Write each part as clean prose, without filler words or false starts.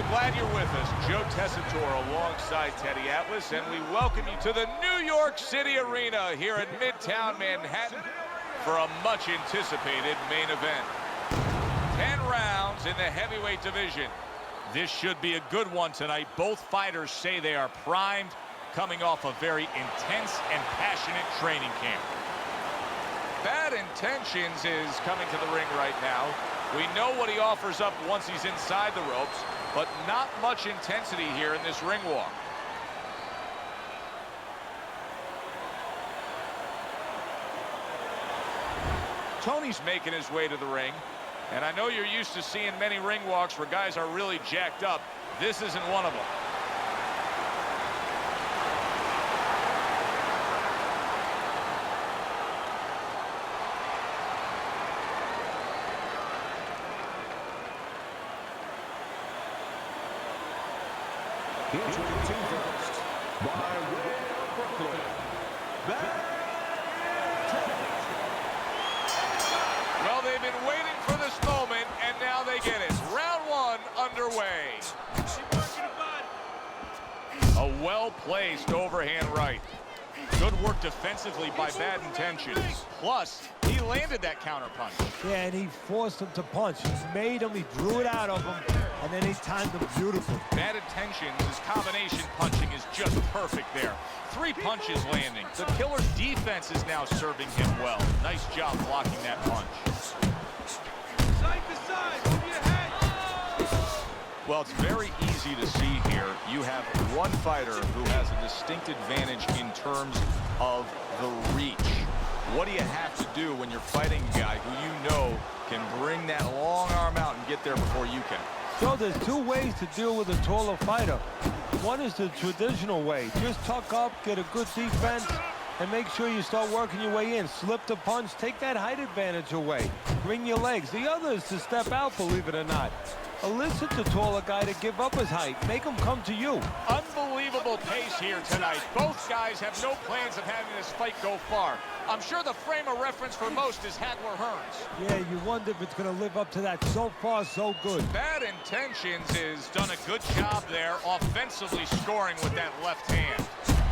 Glad you're with us. Joe Tessitore alongside Teddy Atlas, and we welcome you to the New York City Arena here at Midtown Manhattan for a much-anticipated main event. 10 rounds in the heavyweight division. This should be a good one tonight. Both fighters say they are primed, coming off a very intense and passionate training camp. Bad Intentions is coming to the ring right now. We know what he offers up once he's inside the ropes, but not much intensity here in this ring walk. Tony's making his way to the ring, and I know you're used to seeing many ring walks where guys are really jacked up. This isn't one of them. Introducing first, by way of Brooklyn, well, they've been waiting for this moment, and now they get it. Round one underway. A well-placed overhand right. Good work defensively by Bad Intentions. Plus, he landed that counter punch. Yeah, and he forced him to punch. He made him, he drew it out of him, and then he timed him beautifully. Bad Intentions, his combination punching is just perfect there. 3 punches landing. The Killer's defense is now serving him well. Nice job blocking that punch. Side to side, move your head. Well, it's very easy to see here. You have one fighter who has a distinct advantage in terms of the reach. What do you have to do when you're fighting a guy who you know can bring that long arm out and get there before you can? So there's 2 ways to deal with a taller fighter. One is the traditional way. Just tuck up, get a good defense, and make sure you start working your way in. Slip the punch, take that height advantage away. Bring your legs. The other is to step out, believe it or not. Elicit the taller guy to give up his height. Make him come to you. Unbelievable pace here tonight. Both guys have no plans of having this fight go far. I'm sure the frame of reference for most is Hagler Hearns. Yeah, you wonder if it's going to live up to that. So far, so good. Bad Intentions has done a good job there, offensively scoring with that left hand.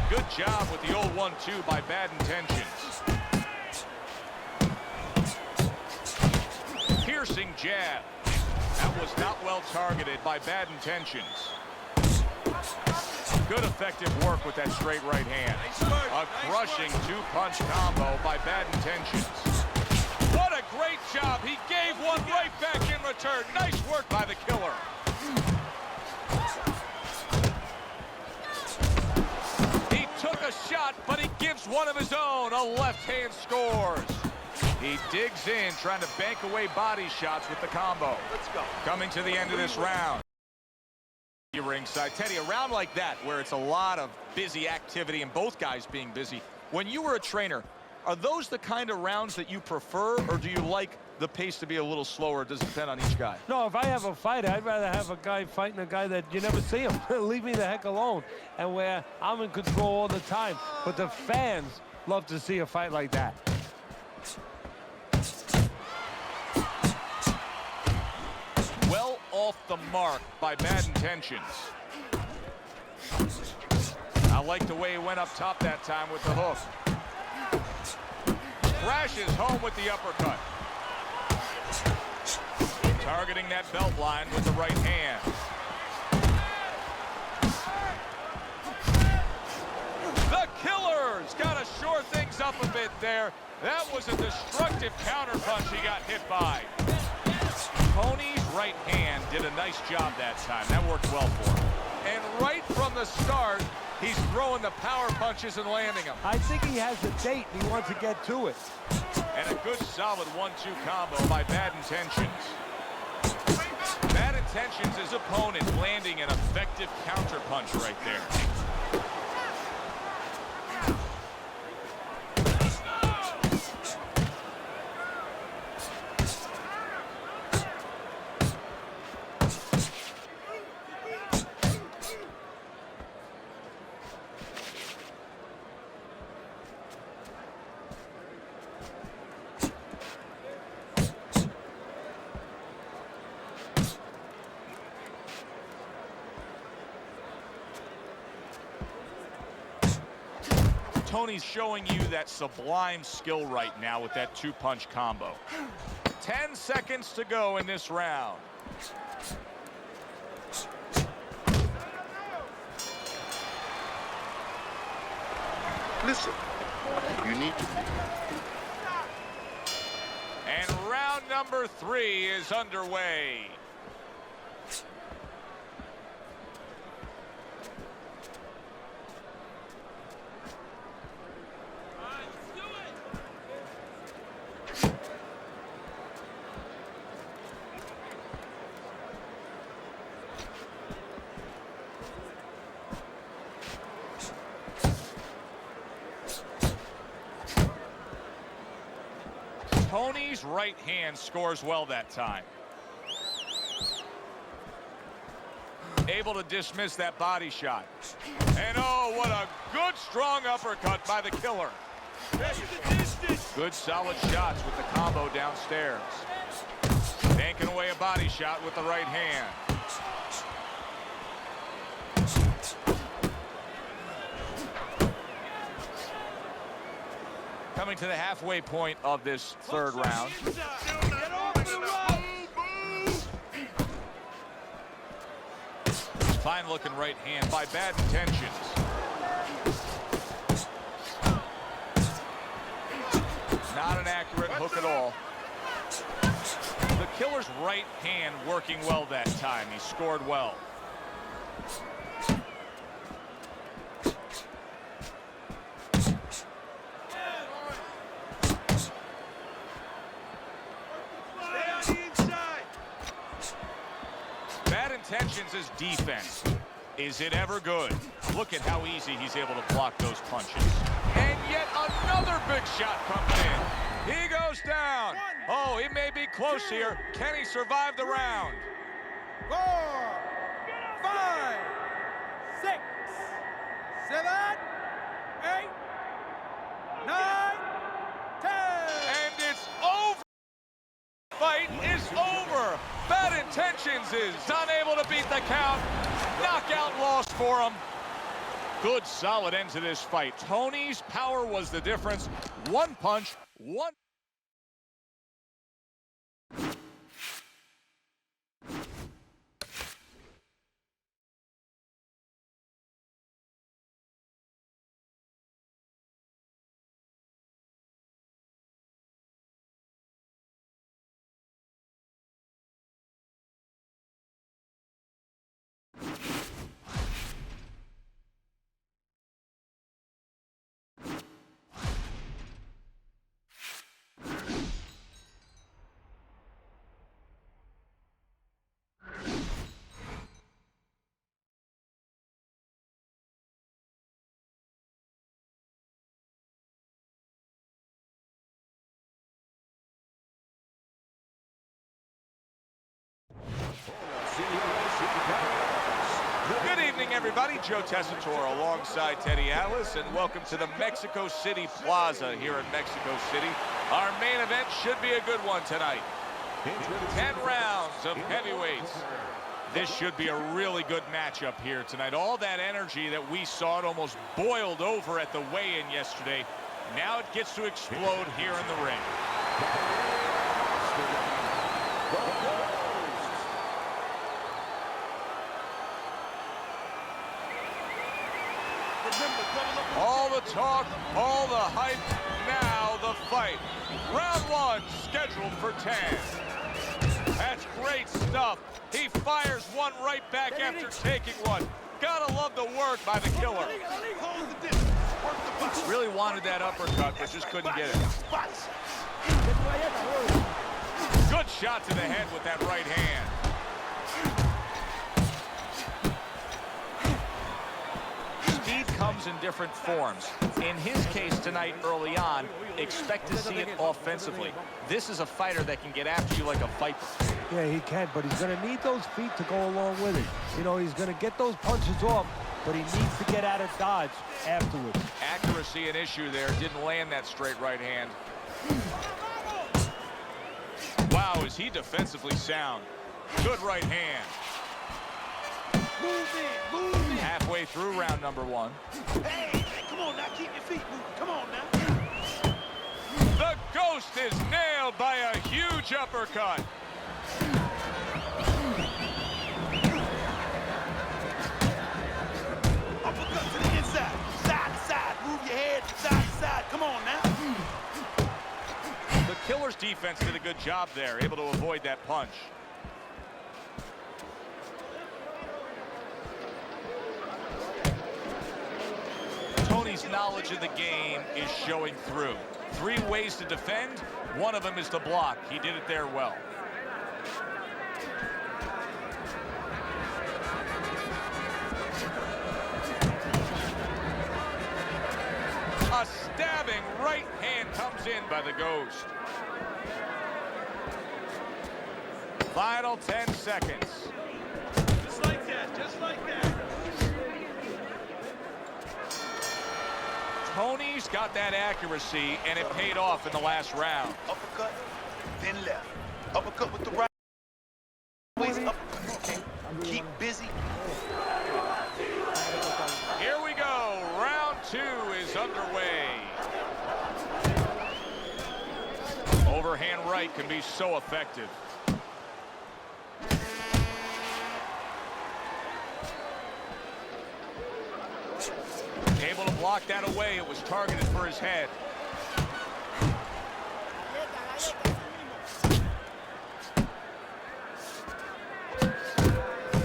Good job with the old 1-2 by Bad Intentions. Piercing jab. That was not well targeted by Bad Intentions. Good effective work with that straight right hand. A crushing 2-punch combo by Bad Intentions. What a great job. He gave one right back in return. Nice work by the Killer. He took a shot, but he gives one of his own. A left hand scores. He digs in, trying to bank away body shots with the combo. Let's go. Coming to the end of this round. Ringside. Teddy, a round like that where it's a lot of busy activity and both guys being busy. When you were a trainer, are those the kind of rounds that you prefer, or do you like the pace to be a little slower? Does it depend on each guy? No, if I have a fighter, I'd rather have a guy fighting a guy that you never see him. Leave me the heck alone. And where I'm in control all the time. But the fans love to see a fight like that. Well off the mark by Bad Intentions. I like the way he went up top that time with the hook. Crashes home with the uppercut. Targeting that belt line with the right hand. The Killer's got to shore things up a bit there. That was a destructive counter punch he got hit by. Tony's right hand did a nice job that time. That worked well for him. And right from the start, he's throwing the power punches and landing them. I think he has a date and he wants to get to it. And a good solid 1-2 combo by Bad Intentions. Bad Intentions, his opponent, landing an effective counter punch right there. Tony's showing you that sublime skill right now with that two-punch combo. 10 seconds to go in this round. Listen, you need to. And round number 3 is underway. Tony's right hand scores well that time. Able to dismiss that body shot. And oh, what a good strong uppercut by the killer. Good solid shots with the combo downstairs. Banking away a body shot with the right hand. Coming to the halfway point of this third round. Fine looking right hand by Bad Intentions. Not an accurate hook at all. The killer's right hand working well that time. He scored well. Bad Intentions is defense. Is it ever good? Look at how easy he's able to block those punches. And yet another big shot comes in. He goes down. Oh, he may be close here. Can he survive the round? 4, 5, 6, 7, 8, 9, 10. And it's over. Fight is over. Bad Intentions is unable to beat the count. Knockout loss for him. Good solid end to this fight. Tony's power was the difference. One punch, one. Good evening, everybody. Joe Tessitore alongside Teddy Atlas, and welcome to the Mexico City Plaza here in Mexico City. Our main event should be a good one tonight. 10 rounds of heavyweights. This should be a really good matchup here tonight. All that energy that we saw, it almost boiled over at the weigh-in yesterday. Now it gets to explode here in the ring. All the talk, all the hype, now the fight. Round 1 scheduled for 10. That's great stuff. He fires one right back after taking one. Gotta love the work by the killer. Really wanted that uppercut, but just couldn't get it. Good shot to the head with that right hand. Speed comes in different forms. In his case tonight early on, expect to see it offensively. This is a fighter that can get after you like a viper. Yeah, he can, but he's going to need those feet to go along with it. You know, he's going to get those punches off, but he needs to get out of dodge afterwards. Accuracy an issue there. Didn't land that straight right hand. Wow, is he defensively sound. Good right hand. Halfway through round number 1. Come on now, keep your feet moving. Come on now. The Ghost is nailed by a huge uppercut. Uppercut to the inside. Side to side. Move your head side to side. Come on now. The Killer's defense did a good job there, able to avoid that punch. Tony's knowledge of the game is showing through. 3 ways to defend. One of them is to block. He did it there well. A stabbing right hand comes in by the Ghost. Final 10 seconds. Just like that. Just like that. Tony's got that accuracy, and it paid off in the last round. Uppercut, then left. Uppercut with the right. Always uppercut. Okay. Keep busy. Here we go. Round 2 is underway. Overhand right can be so effective. Able to block that away. It was targeted for his head.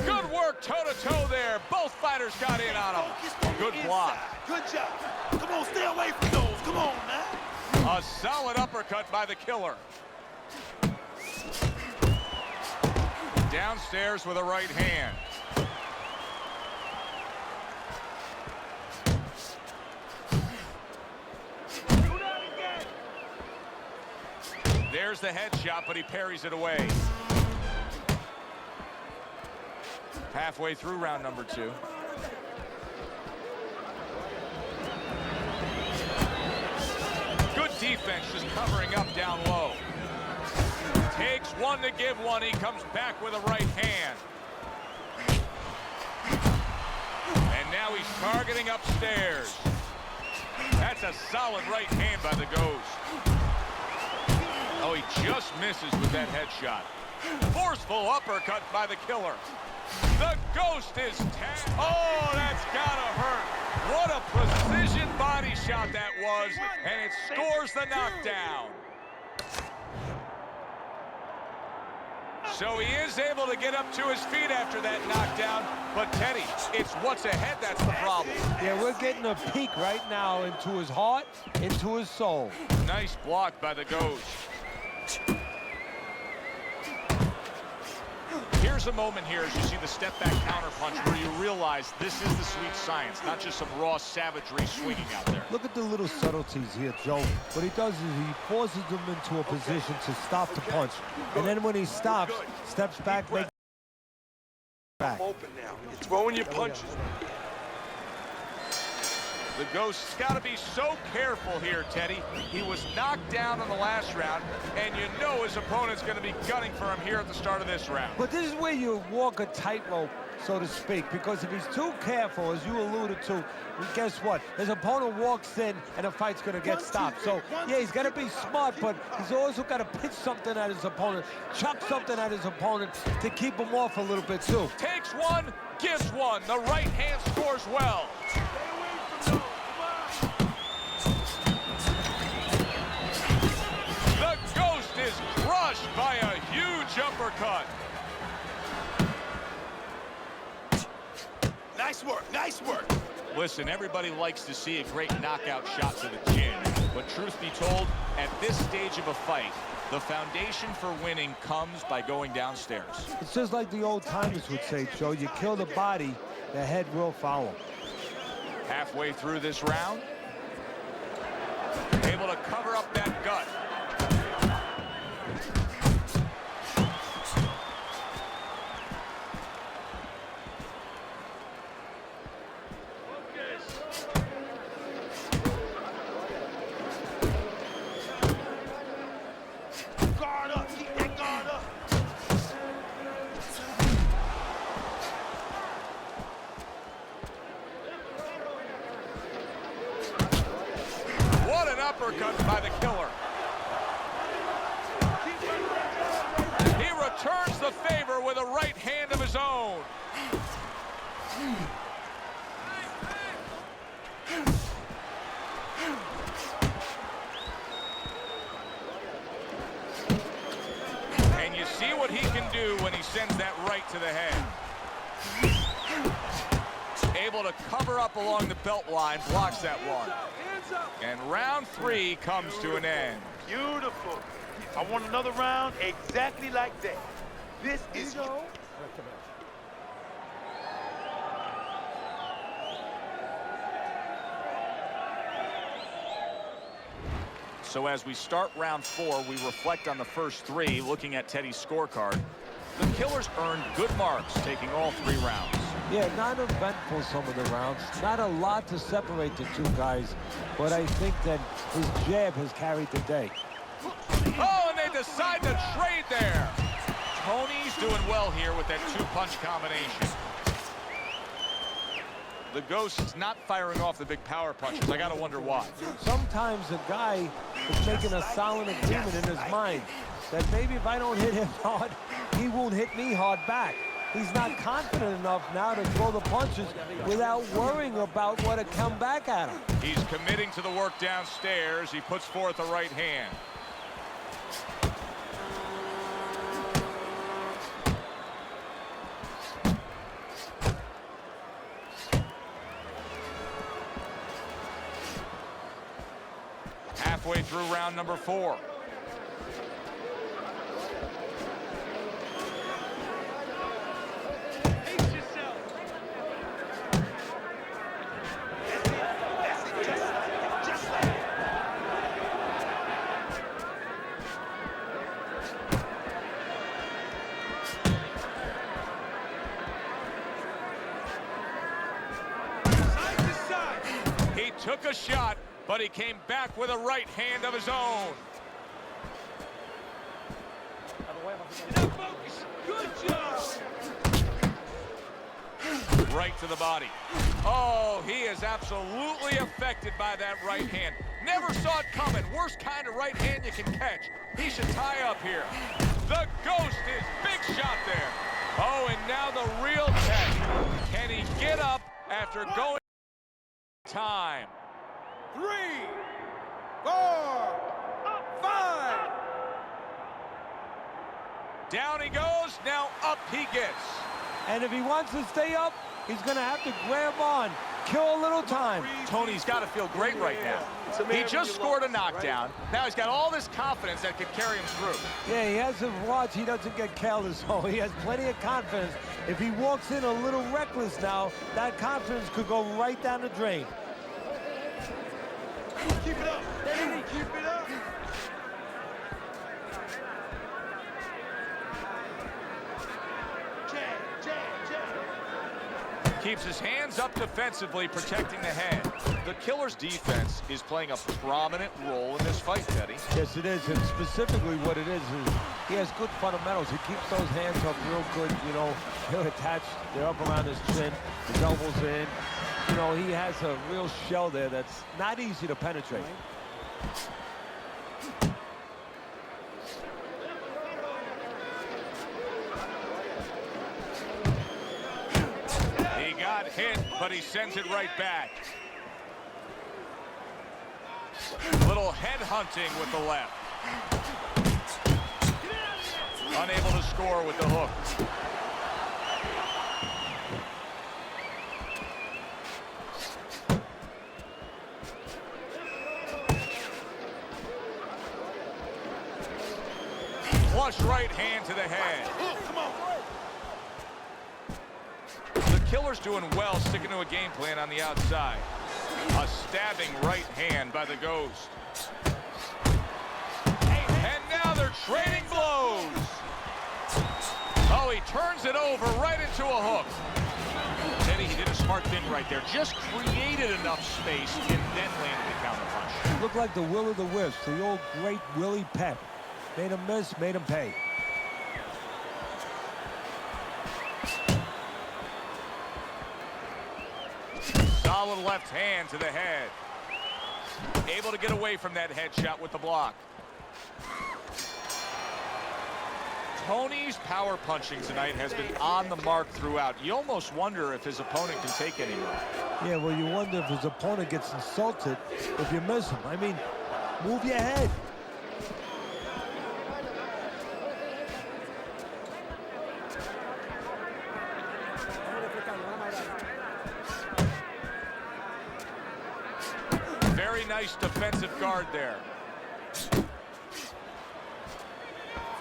Good work toe-to-toe there. Both fighters got in on him. Good block. Good job. Come on, stay away from those. Come on now. A solid uppercut by the Killer. Downstairs with a right hand. There's the headshot, but he parries it away. Halfway through round number 2. Good defense, just covering up down low. Takes one to give one. He comes back with a right hand. And now he's targeting upstairs. That's a solid right hand by the Ghost. Oh, he just misses with that headshot. Forceful uppercut by the Killer. The Ghost is tagged. Oh, that's gotta hurt. What a precision body shot that was, and it scores the knockdown. So he is able to get up to his feet after that knockdown, but Teddy, it's what's ahead that's the problem. Yeah, we're getting a peek right now into his heart, into his soul. Nice block by the Ghost. Here's a moment here as you see the step-back counterpunch where you realize this is the sweet science, not just some raw savagery swinging out there. Look at the little subtleties here, Joe. What he does is he forces them into a position to stop the punch. And then when he stops, steps back, makes back. Open now. You're throwing your punches. The Ghost's got to be so careful here, Teddy. He was knocked down in the last round, and you know his opponent's going to be gunning for him here at the start of this round. But this is where you walk a tightrope, so to speak, because if he's too careful, as you alluded to, guess what? His opponent walks in, and the fight's going to get stopped. So, yeah, he's got to be smart, but he's also got to pitch something at his opponent, chuck something at his opponent to keep him off a little bit, too. Takes one, gives one. The right hand scores well. The Ghost is crushed by a huge uppercut. Nice work, nice work. Listen, everybody likes to see a great knockout shot to the chin, but truth be told, at this stage of a fight, the foundation for winning comes by going downstairs. It's just like the old timers would say, Joe, you kill the body, the head will follow. Halfway through this round, able to cover up that gut. Guard up, keep that guard up. uppercut by the Killer. He returns the favor with a right hand of his own. And you see what he can do when he sends that right to the head. Able to cover up along the belt line, blocks that one. And round 3 comes to an end. Beautiful. I want another round exactly like that. This is... So as we start round 4, we reflect on the first 3, looking at Teddy's scorecard. The Killers earned good marks, taking all 3 rounds. Yeah, not eventful some of the rounds. Not a lot to separate the two guys, but I think that his jab has carried the day. Oh, and they decide to trade there. Tony's doing well here with that 2-punch combination. The Ghost is not firing off the big power punches. I gotta wonder why. Sometimes a guy is making a solid agreement in his mind that maybe if I don't hit him hard, he won't hit me hard back. He's not confident enough now to throw the punches without worrying about what to come back at him. He's committing to the work downstairs. He puts forth a right hand. Halfway through round number 4. Took a shot, but he came back with a right hand of his own. Good job. Right to the body. Oh, he is absolutely affected by that right hand. Never saw it coming. Worst kind of right hand you can catch. He should tie up here. The Ghost is big shot there. Oh, and now the real test. Can he get up after going time? 3, 4, 5. Down he goes, now up he gets. And if he wants to stay up, he's going to have to grab on, kill a little time. Tony's got to feel great right now. He just scored a knockdown. Now he's got all this confidence that could carry him through. Yeah, he has to watch he doesn't get careless, so he has plenty of confidence. If he walks in a little reckless now, that confidence could go right down the drain. Keep it up. Keep it up. Keeps his hands up defensively, protecting the head. The Killer's defense is playing a prominent role in this fight, Teddy. Yes, it is, and specifically what it is he has good fundamentals. He keeps those hands up real good, you know. They're attached, they're up around his chin, his elbows in. You know, he has a real shell there that's not easy to penetrate. He got hit, but he sends it right back. Little head hunting with the left. Unable to score with the hook. Flush right hand to the head. The Killer's doing well, sticking to a game plan on the outside. A stabbing right hand by the Ghost. And now they're trading blows. Oh, he turns it over right into a hook. Teddy, he did a smart thing right there. Just created enough space and then landed the counterpunch. Looked like the will of the wisp, the old great Willie Pep. Made him miss, made him pay. Solid left hand to the head. Able to get away from that headshot with the block. Tony's power punching tonight has been on the mark throughout. You almost wonder if his opponent can take any more. Yeah, well, you wonder if his opponent gets insulted if you miss him. I mean, move your head. Very nice defensive guard there.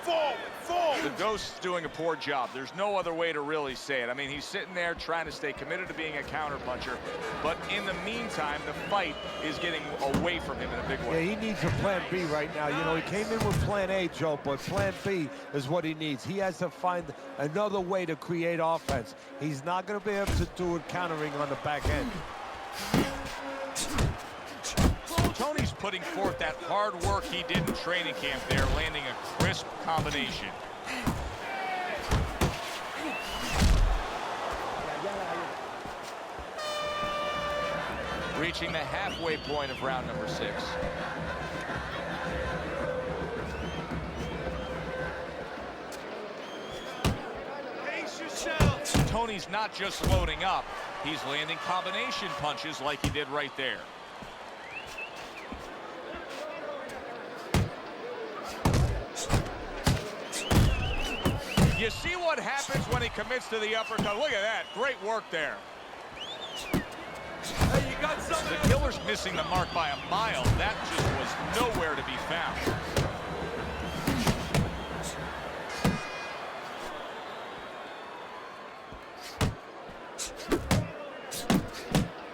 Forward, forward. The Ghost's doing a poor job. There's no other way to really say it. I mean, he's sitting there trying to stay committed to being a counterpuncher, but in the meantime, the fight is getting away from him in a big way. Yeah, he needs a plan B right now. You know, he came in with plan A, Joe, but plan B is what he needs. He has to find another way to create offense. He's not going to be able to do it countering on the back end. Tony's putting forth that hard work he did in training camp there, landing a crisp combination. Reaching the halfway point of round number 6. Pace yourself. Tony's not just loading up, he's landing combination punches like he did right there. You see what happens when he commits to the uppercut. Look at that. Great work there. Hey, you got something? The Killer's missing the mark by a mile. That just was nowhere to be found.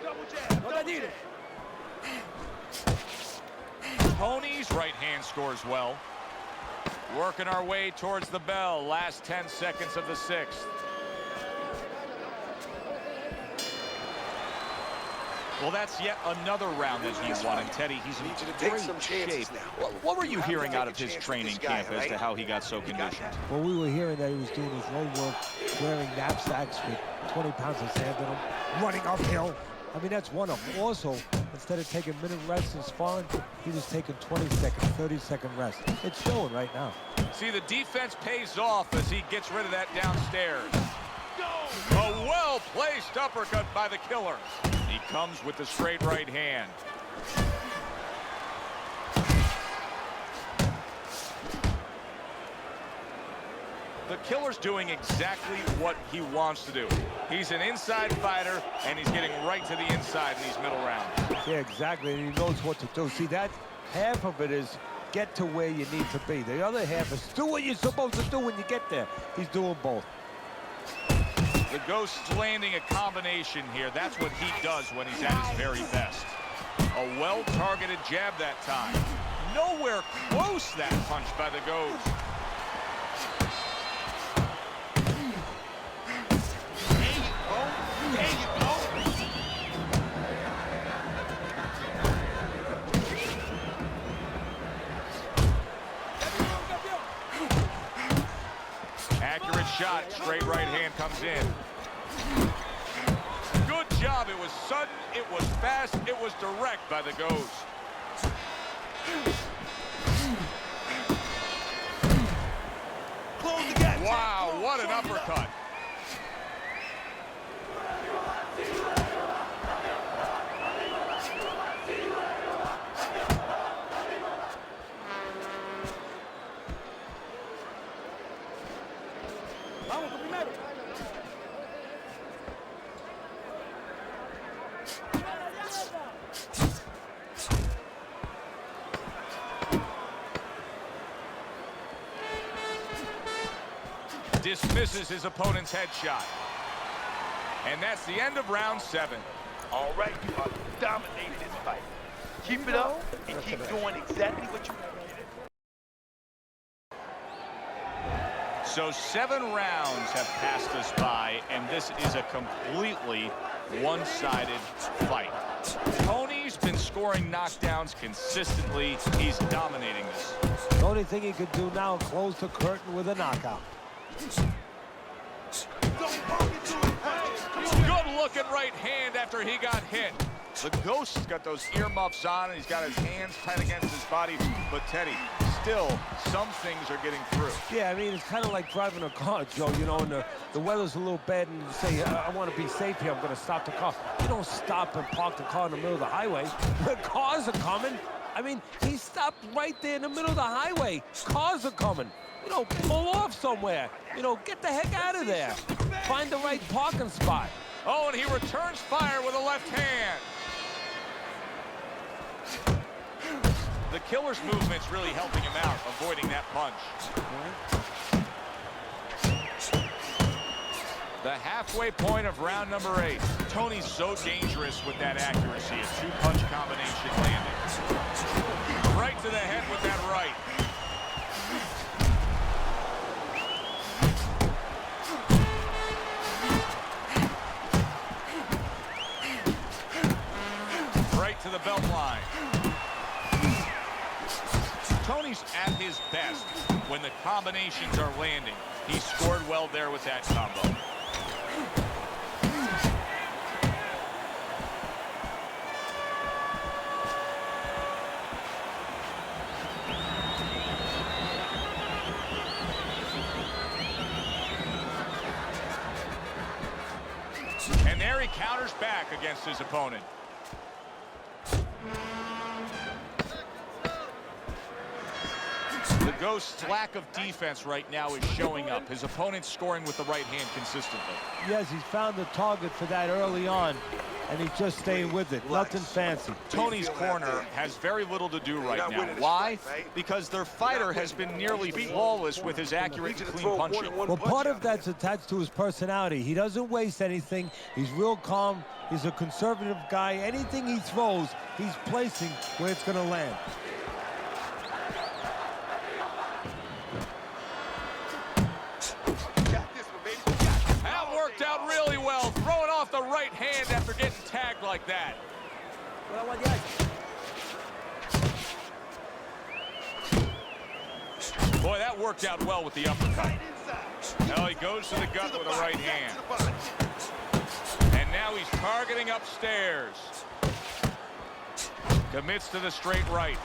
Double jab. Double jab. Tony's right hand scores well. Working our way towards the bell. Last 10 seconds of the 6th. Well, that's yet another round that he won. And Teddy, he's in great shape. What were you hearing out of his training camp as to how he got so conditioned? Well, we were hearing that he was doing his road work, wearing knapsacks with 20 pounds of sand in them, running uphill. I mean, that's one of them. Also, instead of taking minute rests in sparring, he was taking 20-second, 30-second rest. It's showing right now. See, the defense pays off as he gets rid of that downstairs. A well-placed uppercut by the Killer. He comes with the straight right hand. The Killer's doing exactly what he wants to do. He's an inside fighter, and he's getting right to the inside in these middle rounds. Yeah, exactly, and he knows what to do. See, that half of it is get to where you need to be. The other half is do what you're supposed to do when you get there. He's doing both. The Ghost's landing a combination here. That's what he does when he's at his very best. A well-targeted jab that time. Nowhere close that punch by the Ghost. There you go. Accurate shot. Straight right hand comes in. Good job. It was sudden. It was fast. It was direct by the Ghost. Close the gap. Wow, what an uppercut. Dismisses his opponent's headshot. And that's the end of round 7. All right, you are dominating this fight. Keep it up and keep doing exactly what you want. So 7 rounds have passed us by, and this is a completely one-sided fight. Tony's been scoring knockdowns consistently. He's dominating this. The only thing he could do now is close the curtain with a knockout. Good looking right hand after he got hit. The Ghost's got those earmuffs on, and he's got his hands tight against his body. But Teddy, still, some things are getting through. Yeah, I mean, it's kind of like driving a car, Joe, you know, and the weather's a little bad, and you say, I want to be safe here, I'm going to stop the car. You don't stop and park the car in the middle of the highway. The cars are coming. I mean, he stopped right there in the middle of the highway. Cars are coming. You know, pull off somewhere. You know, get the heck out of there. Find the right parking spot. Oh, and he returns fire with a left hand. The Killer's movement's really helping him out, avoiding that punch. The halfway point of round number 8. Tony's so dangerous with that accuracy. A 2-punch combination landing. Right to the head with that right. Right to the belt line. Tony's at his best when the combinations are landing. He scored well there with that combo. And there he counters back against his opponent. The Ghost's lack of defense right now is showing up. His opponent's scoring with the right hand consistently. Yes, he's found the target for that early on, and he's just staying with it. Nothing fancy. Tony's corner has very little to do right now. Why? Because their fighter has been nearly flawless with his accurate and clean punching. Well, part of that's attached to his personality. He doesn't waste anything. He's real calm. He's a conservative guy. Anything he throws, he's placing where it's going to land. That worked out really well, throwing off the right hand after getting tagged like that. Boy, that worked out well with the uppercut. Now he goes to the gut with the right hand. And now he's targeting upstairs. Commits to the straight right.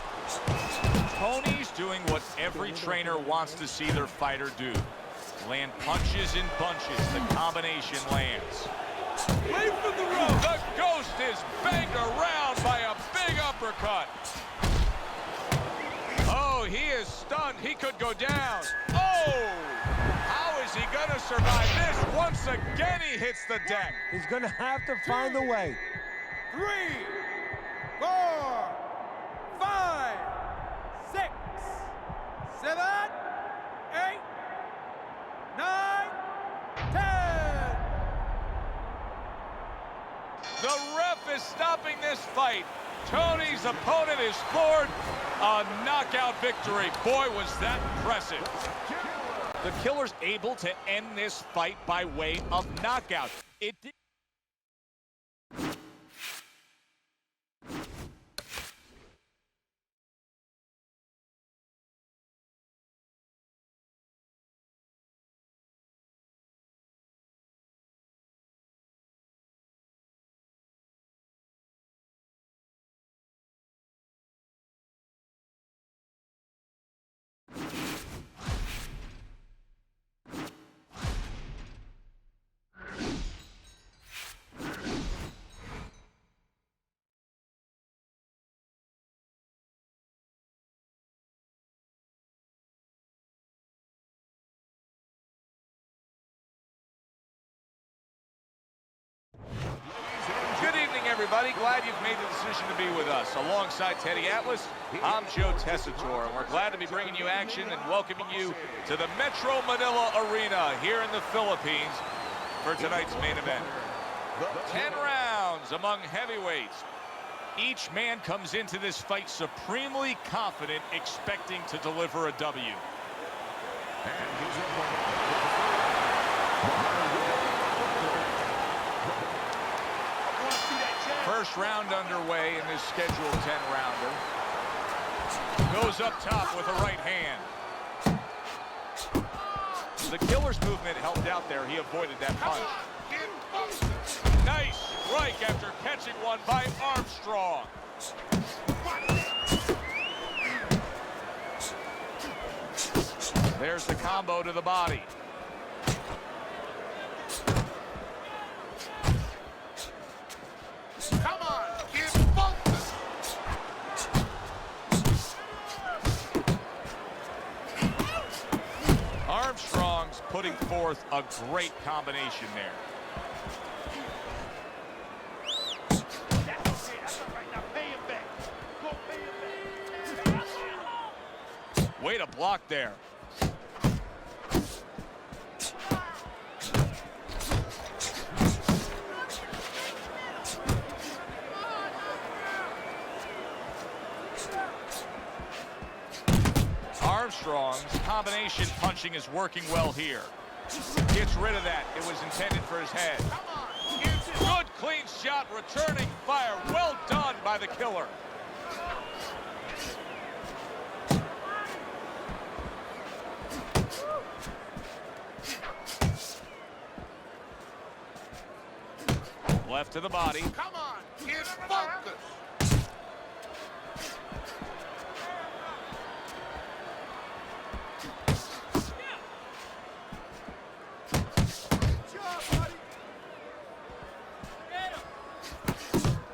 Tony's doing what every trainer wants to see their fighter do. Land punches in bunches. The combination lands. Away from the rope. The Ghost is banged around by a big uppercut. Oh, he is stunned. He could go down. Oh! How is he going to survive this? Once again, he hits the deck. He's going to have to find a way. 3, 4, 5, 6, 7, 8, 9, 10. The ref is stopping this fight. Tony's opponent is scored a knockout victory. Boy, was that impressive. The Killer's able to end this fight by way of knockout. It did. Good evening, everybody. Glad you've made the decision to be with us. Alongside Teddy Atlas, I'm Joe Tessitore, and we're glad to be bringing you action and welcoming you to the Metro Manila Arena here in the Philippines for tonight's main event. 10 rounds among heavyweights. Each man comes into this fight supremely confident, expecting to deliver a W. First round underway in this scheduled 10-rounder. Goes up top with a right hand. The Killer's movement helped out there. He avoided that punch. Nice strike after catching one by Armstrong. There's the combo to the body. Come on, get focused. Armstrong's putting forth a great combination there. That's all right. Now pay him back. Go pay him back. Way to block there. Armstrong's combination punching is working well here. Gets rid of that. It was intended for his head. Good clean shot, returning fire. Well done by the killer. Left to the body. Come on, get focused.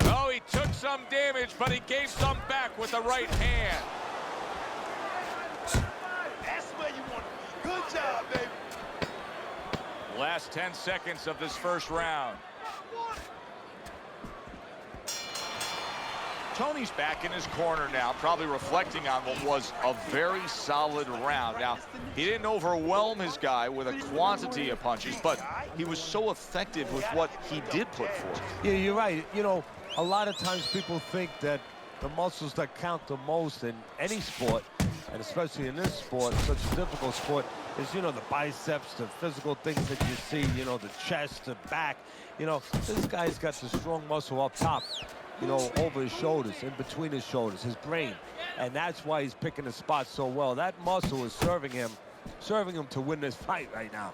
Oh, he took some damage, but he gave some back with the right hand. That's where you want to be. Good job, baby. Last 10 seconds of this first round. Tony's back in his corner now, probably reflecting on what was a very solid round. Now, he didn't overwhelm his guy with a quantity of punches, but he was so effective with what he did put forth. Yeah, you're right. You know, a lot of times people think that the muscles that count the most in any sport, and especially in this sport, such a difficult sport, is, you know, the biceps, the physical things that you see, you know, the chest, the back. You know, this guy's got the strong muscle up top, you know, over his shoulders, in between his shoulders, his brain. And that's why he's picking the spot so well. That muscle is serving him to win this fight right now.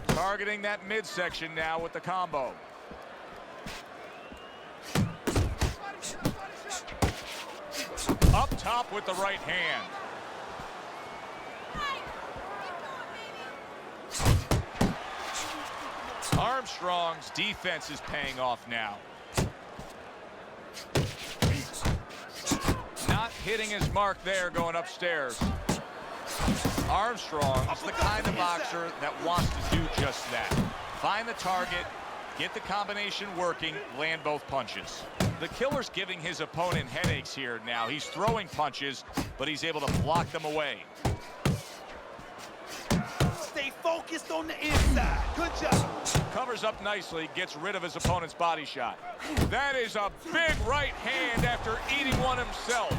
Targeting that midsection now with the combo. Up top with the right hand. Armstrong's defense is paying off now. Not hitting his mark there going upstairs. Armstrong's the kind of boxer that wants to do just that. Find the target, get the combination working, land both punches. The killer's giving his opponent headaches here now. He's throwing punches, but he's able to block them away. Stay focused on the inside. Good job. Covers up nicely, gets rid of his opponent's body shot. That is a big right hand after eating one himself.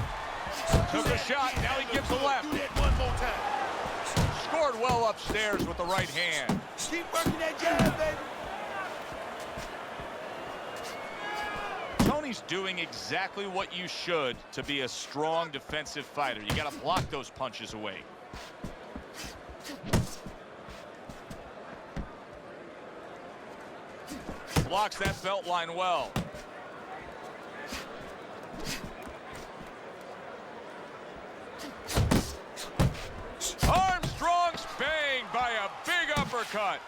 Took a shot, now he gives a left. Do that one more time. Scored well upstairs with the right hand. Keep working that jab, baby. Tony's doing exactly what you should to be a strong defensive fighter. You got to block those punches away. Blocks that belt line well. Armstrong's banged by a big uppercut.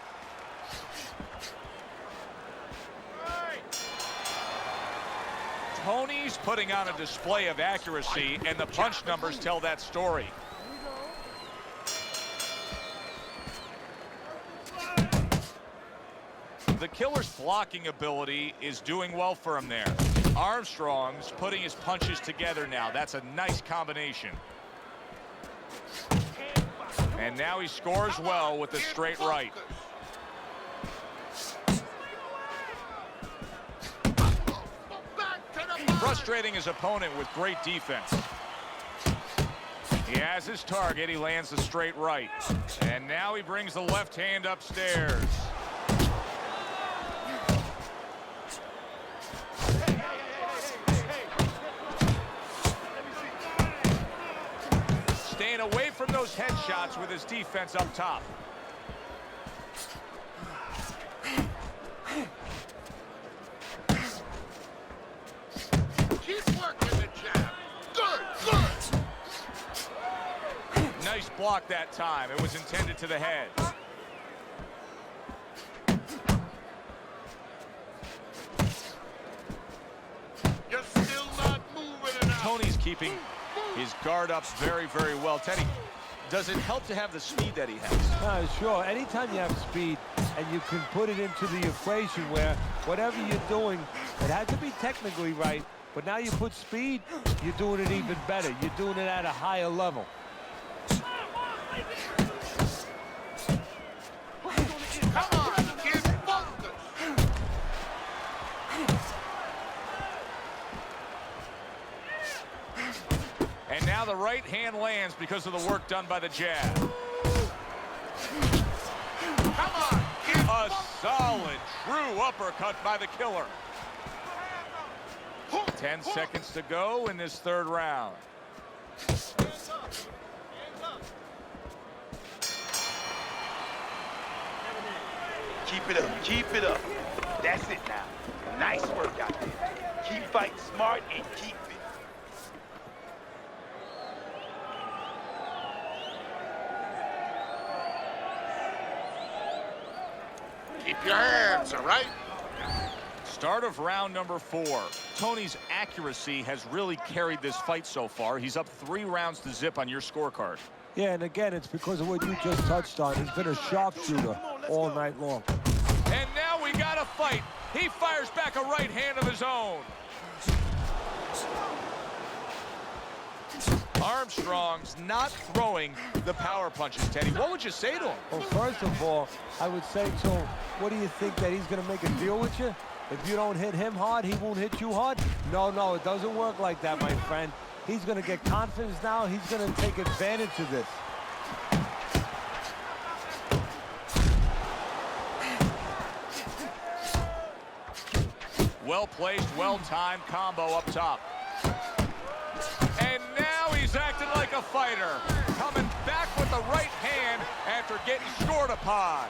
Tony's putting on a display of accuracy, and the punch numbers tell that story. The killer's blocking ability is doing well for him there. Armstrong's putting his punches together now. That's a nice combination. And now he scores well with the straight right. Frustrating his opponent with great defense. He has his target. He lands the straight right. And now he brings the left hand upstairs. Staying away from those headshots with his defense up top. Keep working the jab. Good, good. Nice block that time. It was intended to the head. You're still not moving enough. Tony's keeping his guard up very, very well. Teddy, does it help to have the speed that he has? Sure. Anytime you have speed and you can put it into the equation where whatever you're doing, it has to be technically right, but now you put speed, you're doing it even better. You're doing it at a higher level. Come on, get focused. And now the right hand lands because of the work done by the jab. Come on, get A solid, true uppercut by the killer. 10 seconds to go in this third round. Keep it up, keep it up. That's it now. Nice work out there. Keep fighting smart and keep it. Keep your hands, all right? Start of round number 4. Tony's accuracy has really carried this fight so far. He's up 3 rounds to zip on your scorecard. Yeah, and again, it's because of what you just touched on. He's been a sharpshooter all night long. And now we got a fight. He fires back a right hand of his own. Armstrong's not throwing the power punches, Teddy. What would you say to him? Well, first of all, I would say to him, what do you think, that he's going to make a deal with you? If you don't hit him hard, he won't hit you hard? No, it doesn't work like that, my friend. He's going to get confidence now. He's going to take advantage of this. Well-placed, well-timed combo up top. And now he's acting like a fighter. Coming back with the right hand after getting scored upon.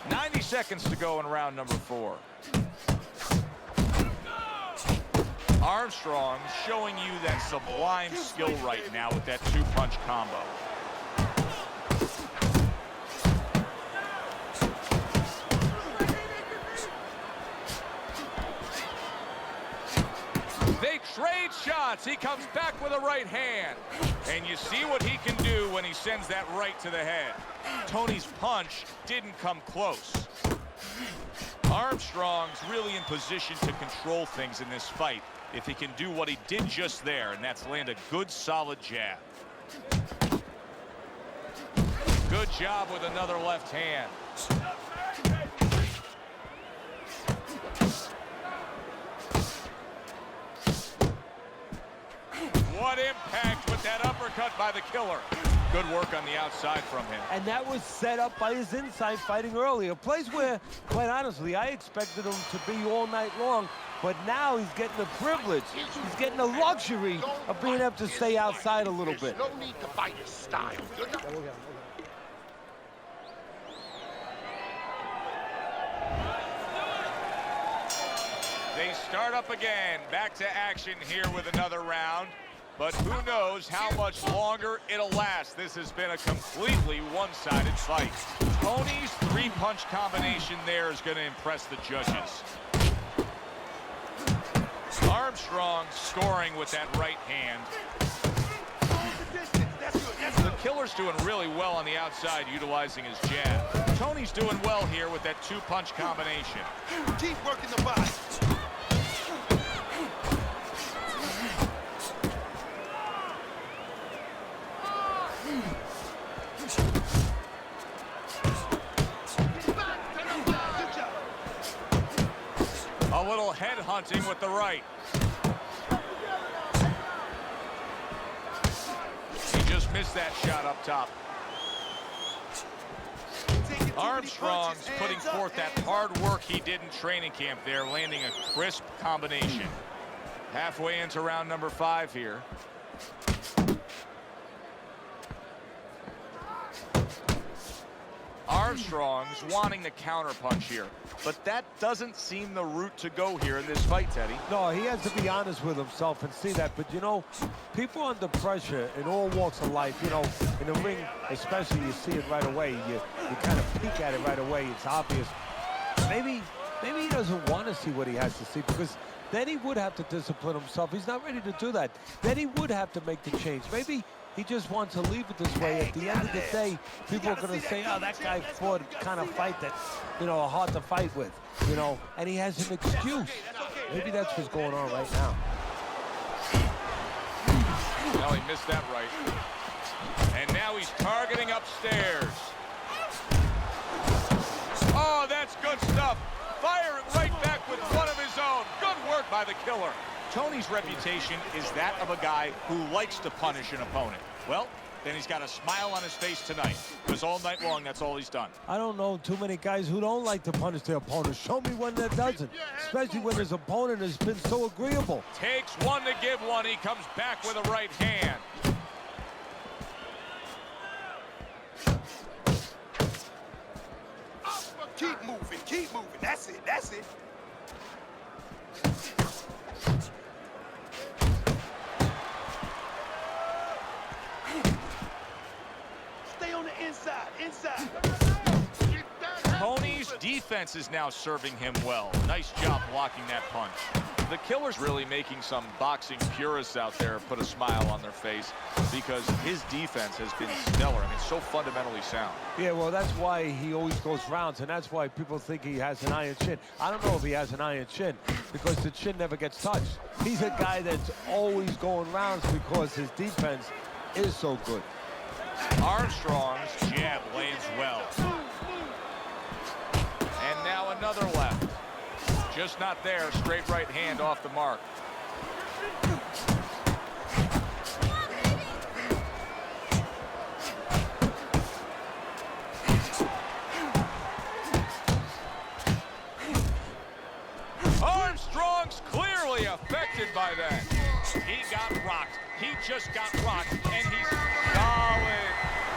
90 seconds to go in round number 4. Armstrong showing you that sublime skill right now with that 2-punch combo. They trade shots. He comes back with a right hand. And you see what he can do when he sends that right to the head. Tony's punch didn't come close. Armstrong's really in position to control things in this fight if he can do what he did just there, and that's land a good, solid jab. Good job with another left hand. What impact with that uppercut by the killer. Good work on the outside from him. And that was set up by his inside fighting earlier. A place where, quite honestly, I expected him to be all night long. But now he's getting the privilege. He's getting the luxury of being able to stay outside a little bit. There's no need to fight his style. You're not... They start up again. Back to action here with another round. But who knows how much longer it'll last. This has been a completely one-sided fight. Tony's 3-punch combination there is going to impress the judges. Armstrong scoring with that right hand. The killer's doing really well on the outside, utilizing his jab. Tony's doing well here with that 2-punch combination. Keep working the body. A little head hunting with the right. He just missed that shot up top. Armstrong's putting forth that hard work he did in training camp there, landing a crisp combination. Halfway into round number 5 here. Armstrong's wanting the counterpunch here, but that doesn't seem the route to go here in this fight, Teddy. No, he has to be honest with himself and see that. But, you know, people under pressure in all walks of life, you know, in the ring especially, you see it right away. You kind of peek at it right away. It's obvious. Maybe he doesn't want to see what he has to see, because then he would have to discipline himself. He's not ready to do that. Then he would have to make the change. Maybe he just wants to leave it this way. At the end of the day, people are going to say, oh, that guy fought a kind of fight that, you know, are hard to fight with, you know, and he has an excuse. Maybe that's what's going on right now. No, he missed that right. And now he's targeting upstairs. Oh, that's good stuff. Firing right back with one of his own. Good work by the killer. Tony's reputation is that of a guy who likes to punish an opponent. Well, then he's got a smile on his face tonight, because all night long, that's all he's done. I don't know too many guys who don't like to punish their opponent. Show me one that doesn't, especially when his opponent has been so agreeable. Takes one to give one. He comes back with a right hand. Keep moving, keep moving. That's it, that's it. Stay on the inside. Tony's defense is now serving him well. Nice job blocking that punch. The killer's really making some boxing purists out there put a smile on their face, because his defense has been stellar. I mean, so fundamentally sound. Yeah, well, that's why he always goes rounds, and that's why people think he has an iron chin. I don't know if he has an iron chin, because the chin never gets touched. He's a guy that's always going rounds because his defense is so good. Armstrong's jab lands well. And now another left. Just not there. Straight right hand off the mark. Armstrong's clearly affected by that. He got rocked. He just got rocked, and he's solid.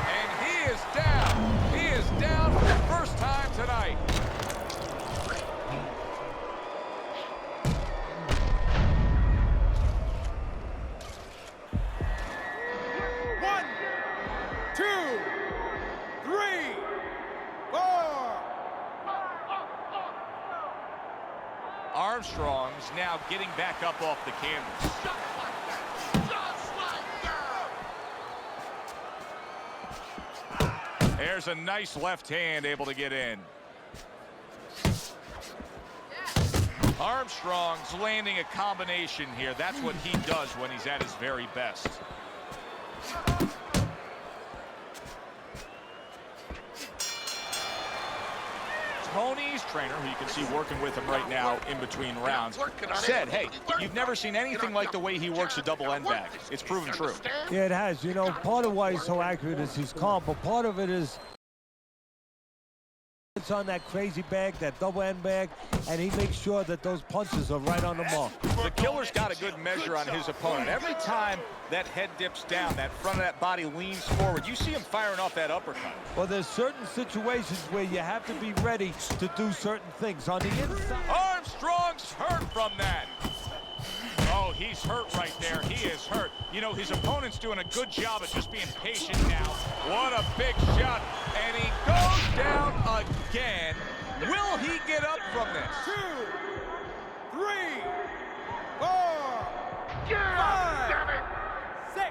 And he is down. He is down for the first time tonight. One, two, three, four. Armstrong's now getting back up off the canvas. There's a nice left hand able to get in. Armstrong's landing a combination here. That's what he does when he's at his very best. Tony's trainer, who you can see working with him right now in between rounds, said, hey, you've never seen anything like the way he works a double end bag. It's proven true. Yeah, it has. You know, part of why he's so accurate is he's calm, but part of it is it's on that crazy bag, that double end bag, and he makes sure that those punches are right on the mark. The killer's got a good measure on his opponent. Every time that head dips down, that front of that body leans forward, you see him firing off that uppercut. Well, there's certain situations where you have to be ready to do certain things. On the inside, Armstrong's hurt from that. Oh, he's hurt right there. He is hurt. You know, his opponent's doing a good job of just being patient now. What a big shot. And he goes down again. Will he get up from this? 2, 3, 4, 5, 6.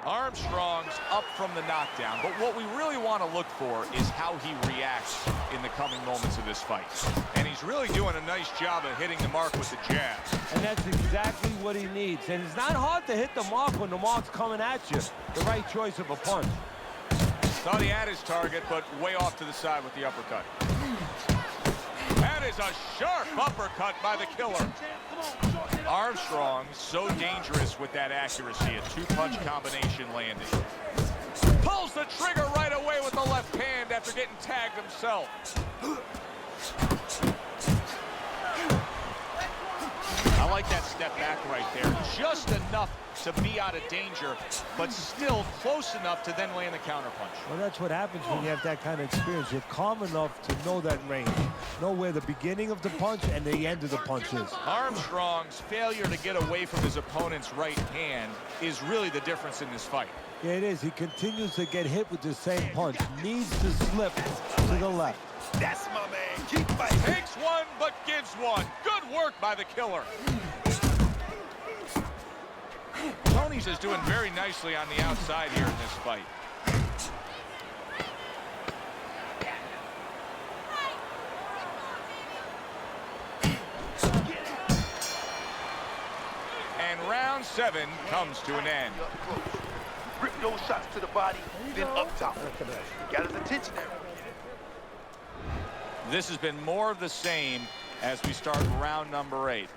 Armstrong's up from the knockdown, but what we really want to look for is how he reacts in the coming moments of this fight. And he's really doing a nice job of hitting the mark with the jabs. and that's exactly what he needs. And it's not hard to hit the mark when the mark's coming at you. The right choice of a punch. Thought he had his target, but way off to the side with the uppercut. That is a sharp uppercut by the killer. Armstrong so dangerous with that accuracy. A two-punch combination landing. Pulls the trigger right away with the left hand after getting tagged himself. I like that step back right there. Just enough to be out of danger, but still close enough to then land the counterpunch. Well, that's what happens when you have that kind of experience. You're calm enough to know that range, know where the beginning of the punch and the end of the punch is. Armstrong's failure to get away from his opponent's right hand is really the difference in this fight. Yeah, it is. He continues to get hit with the same punch. Needs to slip to the left. That's my man. Keep fighting. Takes one, but gives one. Good work by the killer. Tony's is doing very nicely on the outside here in this fight. And round 7 comes to an end. Rip those shots to the body, then up top. Got his attention there. This has been more of the same as we start round number 8.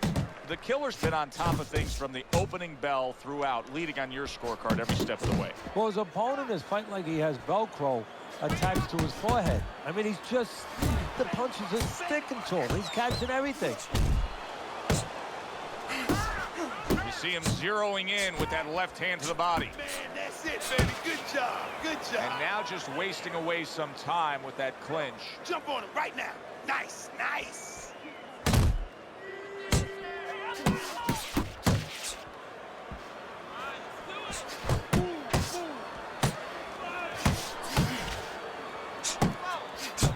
The killer's been on top of things from the opening bell throughout, leading on your scorecard every step of the way. Well, his opponent is fighting like he has Velcro attached to his forehead. I mean, he's just, the punches are sticking to him. He's catching everything. You see him zeroing in with that left hand to the body. Man, that's it, baby. Good job. Good job. And now just wasting away some time with that clinch. Jump on him right now. Nice, nice.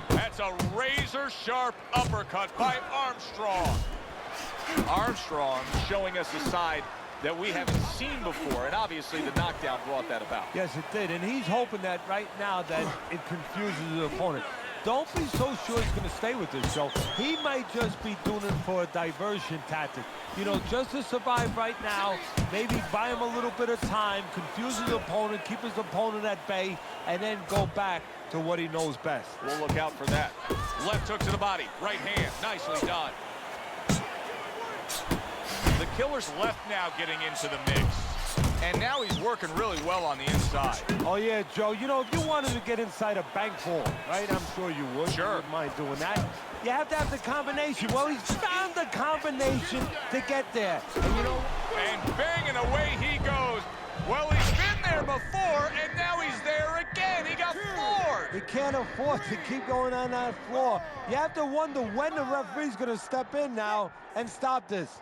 That's a razor-sharp uppercut by Armstrong. Armstrong showing us a side that we haven't seen before, and obviously the knockdown brought that about. Yes, it did, and he's hoping that right now that it confuses his opponent. Don't be so sure he's going to stay with this, Joe. He might just be doing it for a diversion tactic. You know, just to survive right now, maybe buy him a little bit of time, confuse his opponent, keep his opponent at bay, and then go back to what he knows best. We'll look out for that. Left hook to the body, right hand, nicely done. The killer's left now getting into the mix. And now he's working really well on the inside. Oh, yeah, Joe. You know, if you wanted to get inside a bank vault, right, I'm sure you would. Sure. You wouldn't mind doing that. You have to have the combination. Well, he's found the combination to get there. And, you know... And banging away he goes. Well, he's been there before, and now he's there again. He got floored. He can't afford to keep going on that floor. You have to wonder when the referee's going to step in now and stop this.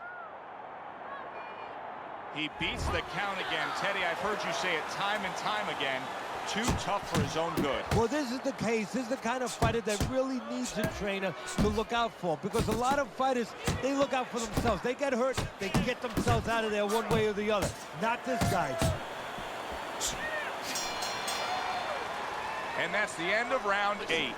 He beats the count again. Teddy, I've heard you say it time and time again. Too tough for his own good. Well, this is the case. This is the kind of fighter that really needs a trainer to look out for. Because a lot of fighters, they look out for themselves. They get hurt, they get themselves out of there one way or the other. Not this guy. And that's the end of round 8.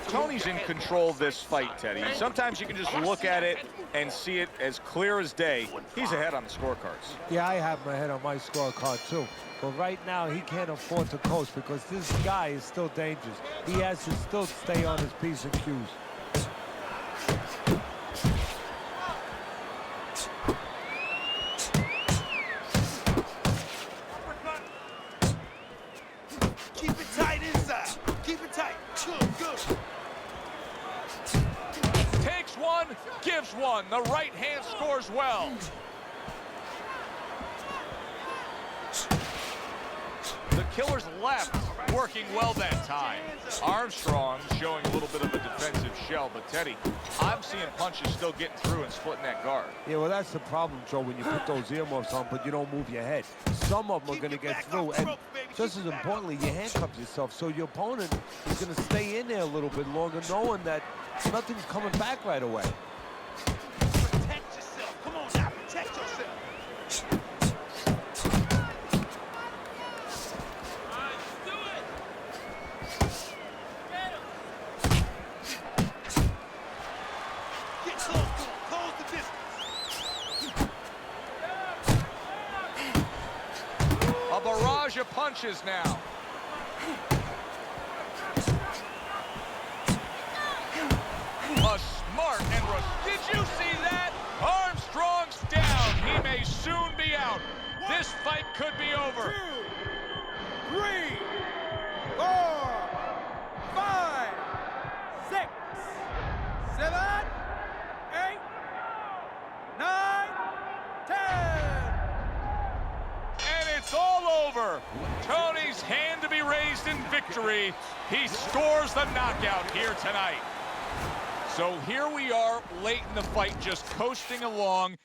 Tony's in control of this fight, Teddy. Sometimes you can just look at it and see it as clear as day. He's ahead on the scorecards. Yeah, I have my head on my scorecard, too. But right now, he can't afford to coast because this guy is still dangerous. He has to still stay on his P's and Q's. Keep it tight inside. Keep it tight. Good, good. Takes one, gives one. The right hand scores well. The killer's left working well that time. Armstrong showing a little bit of a defensive shell, but Teddy, I'm seeing punches still getting through and splitting that guard. Yeah, well, that's the problem, Joe, when you put those earmuffs on, but you don't move your head. Some of them are going to get through, and just as importantly, you handcuff yourself, so your opponent is going to stay in there a little bit longer, knowing that nothing's coming back right away. Protect yourself. Come on now, protect yourself. Get close to him. Close the distance. A barrage of punches now. A smart and did you see that? Armstrong's down. He may soon be out. This fight could be over. 2, 3, 4, 5, 6, 7, 8, 9, 10. Tony's hand to be raised in victory. He scores the knockout here tonight. So here we are late in the fight, just coasting along.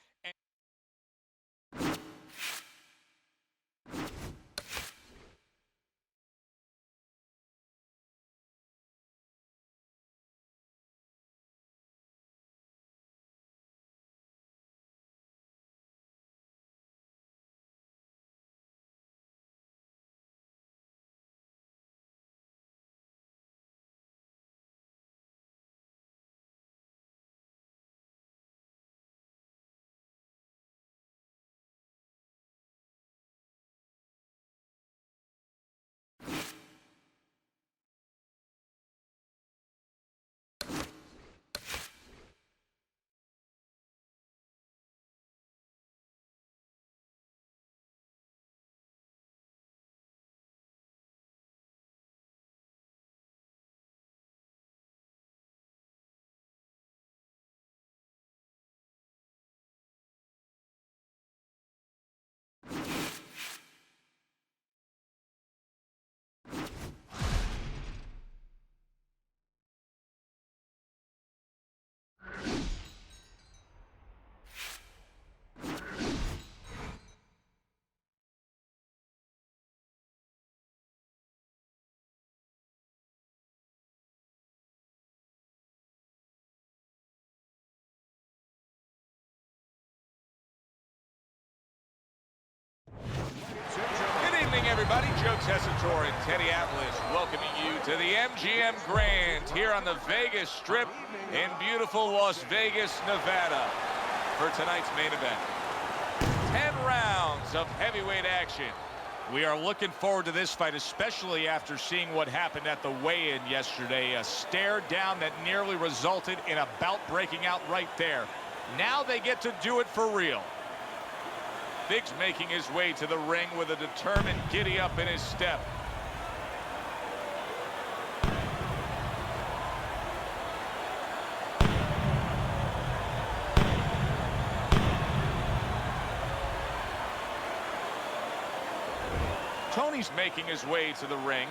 Good evening, everybody. Joe Tessitore and Teddy Atlas welcoming you to the MGM Grand here on the Vegas Strip in beautiful Las Vegas, Nevada for tonight's main event. 10 rounds of heavyweight action. We are looking forward to this fight, especially after seeing what happened at the weigh-in yesterday. A stare down that nearly resulted in a bout breaking out right there. Now they get to do it for real. Biggs making his way to the ring with a determined giddy-up in his step. Tony's making his way to the ring.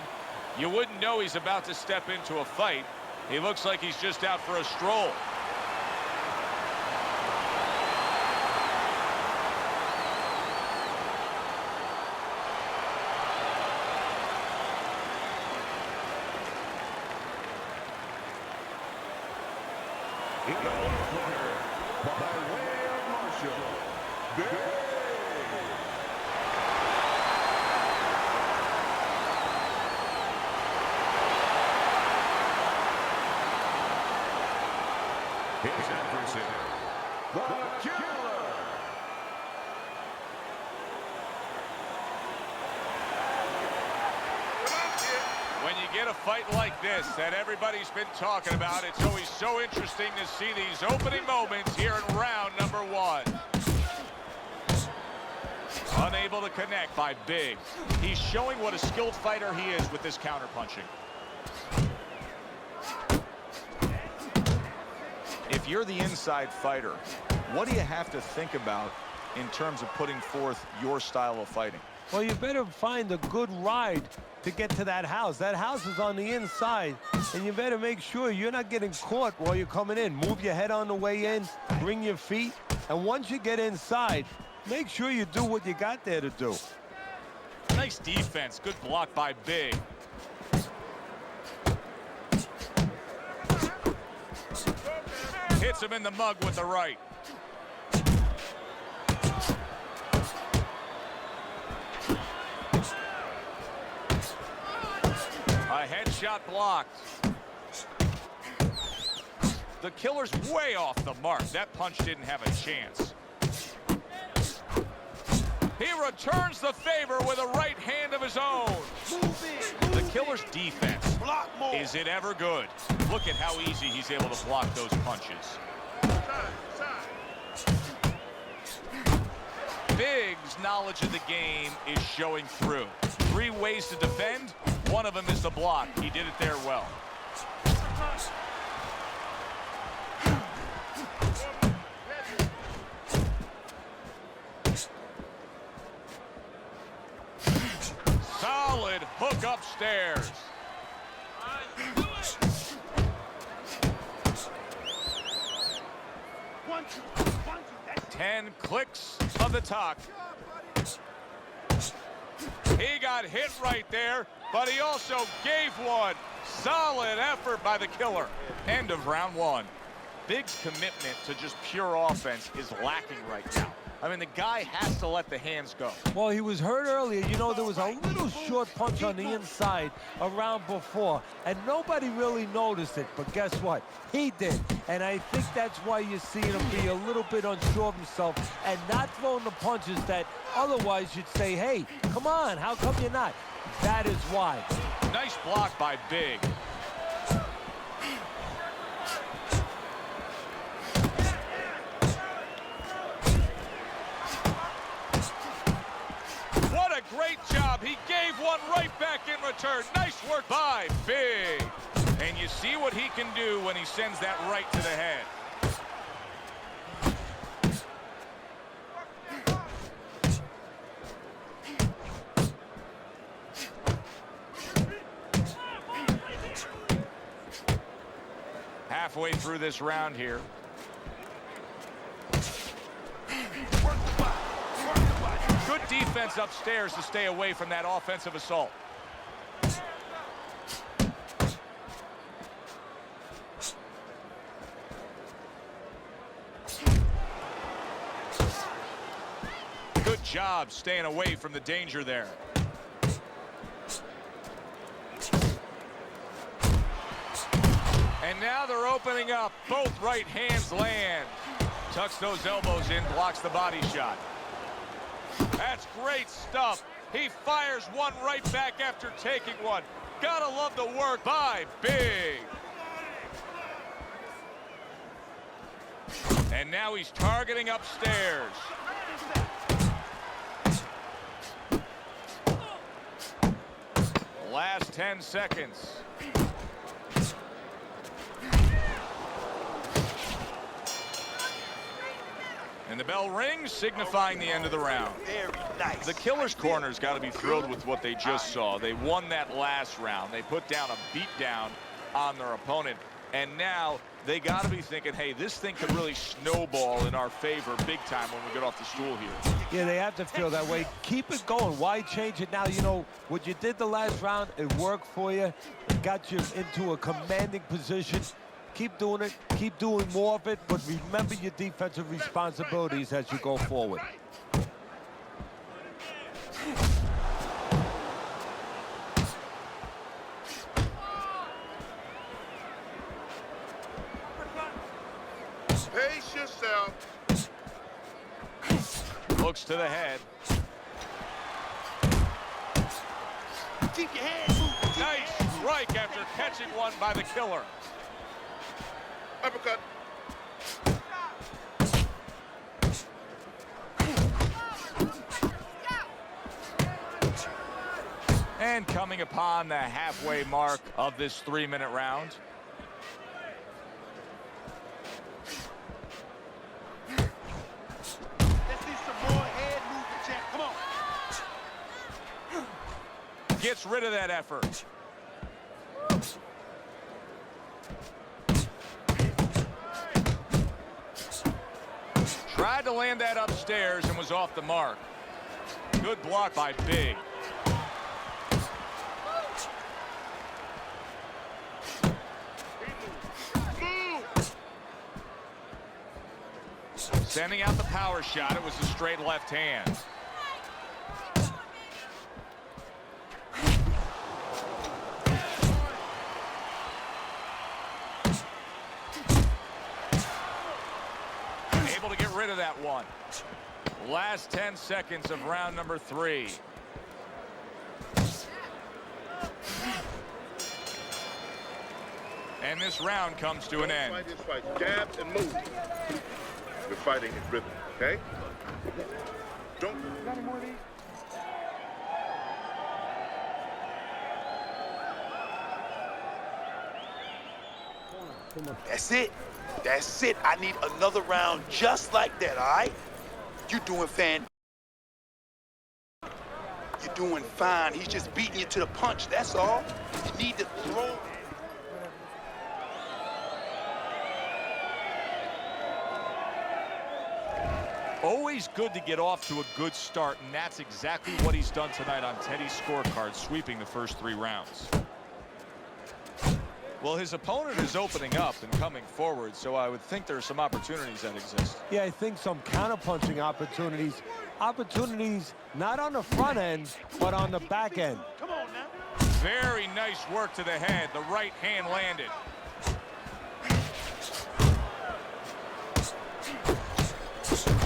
You wouldn't know he's about to step into a fight. He looks like he's just out for a stroll. His adversary, the Killer. When you get a fight like this that everybody's been talking about, it's always so interesting to see these opening moments here in round number one. Unable to connect by Biggs. He's showing what a skilled fighter he is with this counterpunching. If you're the inside fighter, what do you have to think about in terms of putting forth your style of fighting? Well, you better find a good ride to get to that house. That house is on the inside, and you better make sure you're not getting caught while you're coming in. Move your head on the way in, bring your feet, and once you get inside, make sure you do what you got there to do. Nice defense. Good block by Big. Hits him in the mug with the right. A headshot blocked. The Killer's way off the mark. That punch didn't have a chance. He returns the favor with a right hand of his own. The Killer's defense, is it ever good? Look at how easy he's able to block those punches. Biggs' knowledge of the game is showing through. 3 ways to defend. One of them is the block. He did it there well. upstairs. 10 clicks of the talk. He got hit right there, but he also gave one. Solid effort by the killer. End of round one. Big's commitment to just pure offense is lacking right now. I mean, the guy has to let the hands go. Well, he was hurt earlier. You know, there was a little short punch on the inside a round before, and nobody really noticed it. But guess what? He did. And I think that's why you're seeing him be a little bit unsure of himself and not throwing the punches that otherwise you'd say, hey, come on, how come you're not? That is why. Nice block by Big. Great job. He gave one right back in return. Nice work by Big. And you see what he can do when he sends that right to the head. Halfway through this round here. Good defense upstairs to stay away from that offensive assault. Good job staying away from the danger there. And now they're opening up. Both right hands land. Tucks those elbows in, blocks the body shot. That's great stuff. He fires one right back after taking one. Gotta love the work by Big. And now he's targeting upstairs. Last 10 seconds. And the bell rings, signifying the end of the round. Very nice. The killer's corner's got to be thrilled with what they just saw. They won that last round. They put down a beatdown on their opponent. And now they got to be thinking, hey, this thing could really snowball in our favor big time when we get off the stool here. Yeah, they have to feel that way. Keep it going. Why change it now? You know, what you did the last round, it worked for you. It got you into a commanding position. Keep doing it. Keep doing more of it. But remember your defensive responsibilities as you go forward. Pace yourself. Looks to the head. Keep your hands moving. Nice strike after catching one by the killer. Uppercut. And coming upon the halfway mark of this 3-minute round. Let's see some more head movement, champ. Come on. Gets rid of that effort. Tried to land that upstairs and was off the mark. Good block by Big. Sending out the power shot. It was a straight left hand. Able to get rid of that one. Last 10 seconds of round number 3. And this round comes to an end. Fight is fight. Jab and move. We're fighting in rhythm, okay? Don't. That's it. That's it. I need another round just like that, all right? You doing fan. You're doing fine. He's just beating you to the punch, that's all. You need to throw. Always good to get off to a good start, and that's exactly what he's done tonight on Teddy's scorecard, sweeping the first 3 rounds. Well, his opponent is opening up and coming forward, so I would think there are some opportunities that exist. Yeah, I think some counterpunching opportunities. Opportunities not on the front end, but on the back end. Come on now. Very nice work to the head. The right hand landed.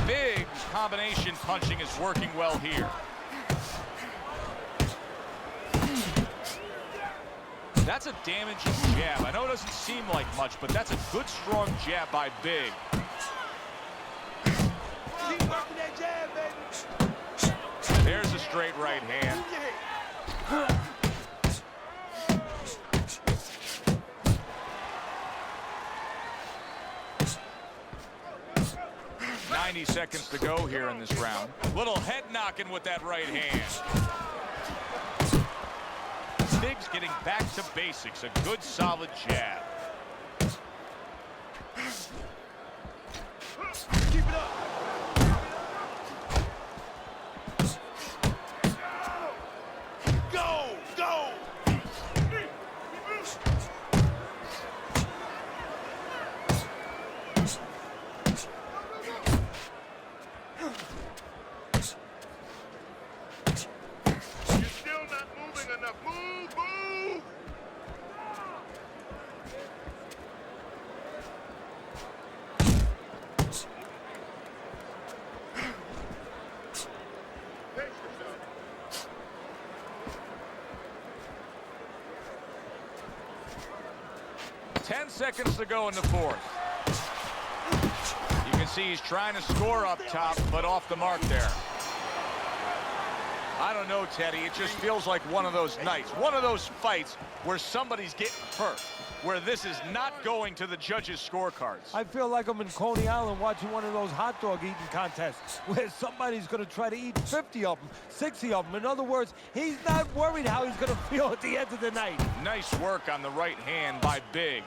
Big combination punching is working well here. That's a damaging jab. I know it doesn't seem like much, but that's a good, strong jab by Big. Keep working that jab, baby. There's a straight right hand. Yeah. 90 seconds to go here in this round. Little head knocking with that right hand. Biggs getting back to basics. A good, solid jab. Keep it up. Go, go. You're still not moving enough. Move, move! Pace yourself. 10 seconds to go in the fourth. You can see he's trying to score up top, but off the mark there. I don't know, Teddy. It just feels like one of those nights, one of those fights where somebody's getting hurt, where this is not going to the judges' scorecards. I feel like I'm in Coney Island watching one of those hot dog eating contests where somebody's going to try to eat 50 of them, 60 of them. In other words, he's not worried how he's going to feel at the end of the night. Nice work on the right hand by Big.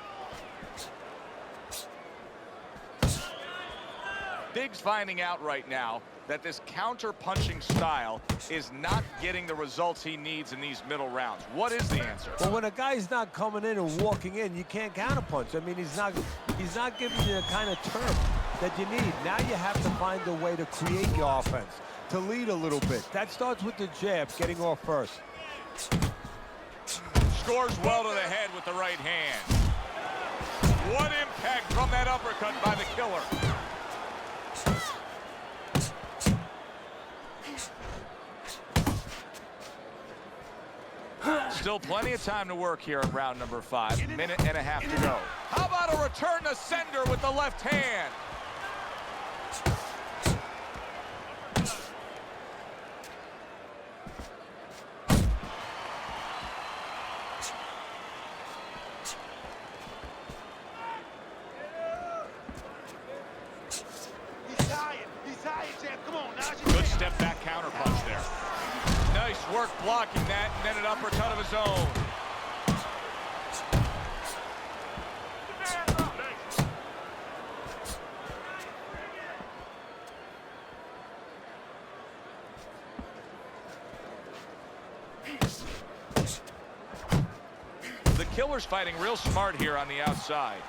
Big's finding out right now that this counter-punching style is not getting the results he needs in these middle rounds. What is the answer? Well, when a guy's not coming in and walking in, you can't counterpunch. I mean, he's not giving you the kind of turf that you need. Now you have to find a way to create your offense, to lead a little bit. That starts with the jab, getting off first. Scores well to the head with the right hand. What impact from that uppercut by the Killer. Still plenty of time to work here in round number 5. Minute and a half to go. How about a return to sender with the left hand? He's tired, champ. Come on, now. Good step back counter punch there. Nice work blocking that, and then an uppercut of his own. The Killer's fighting real smart here on the outside.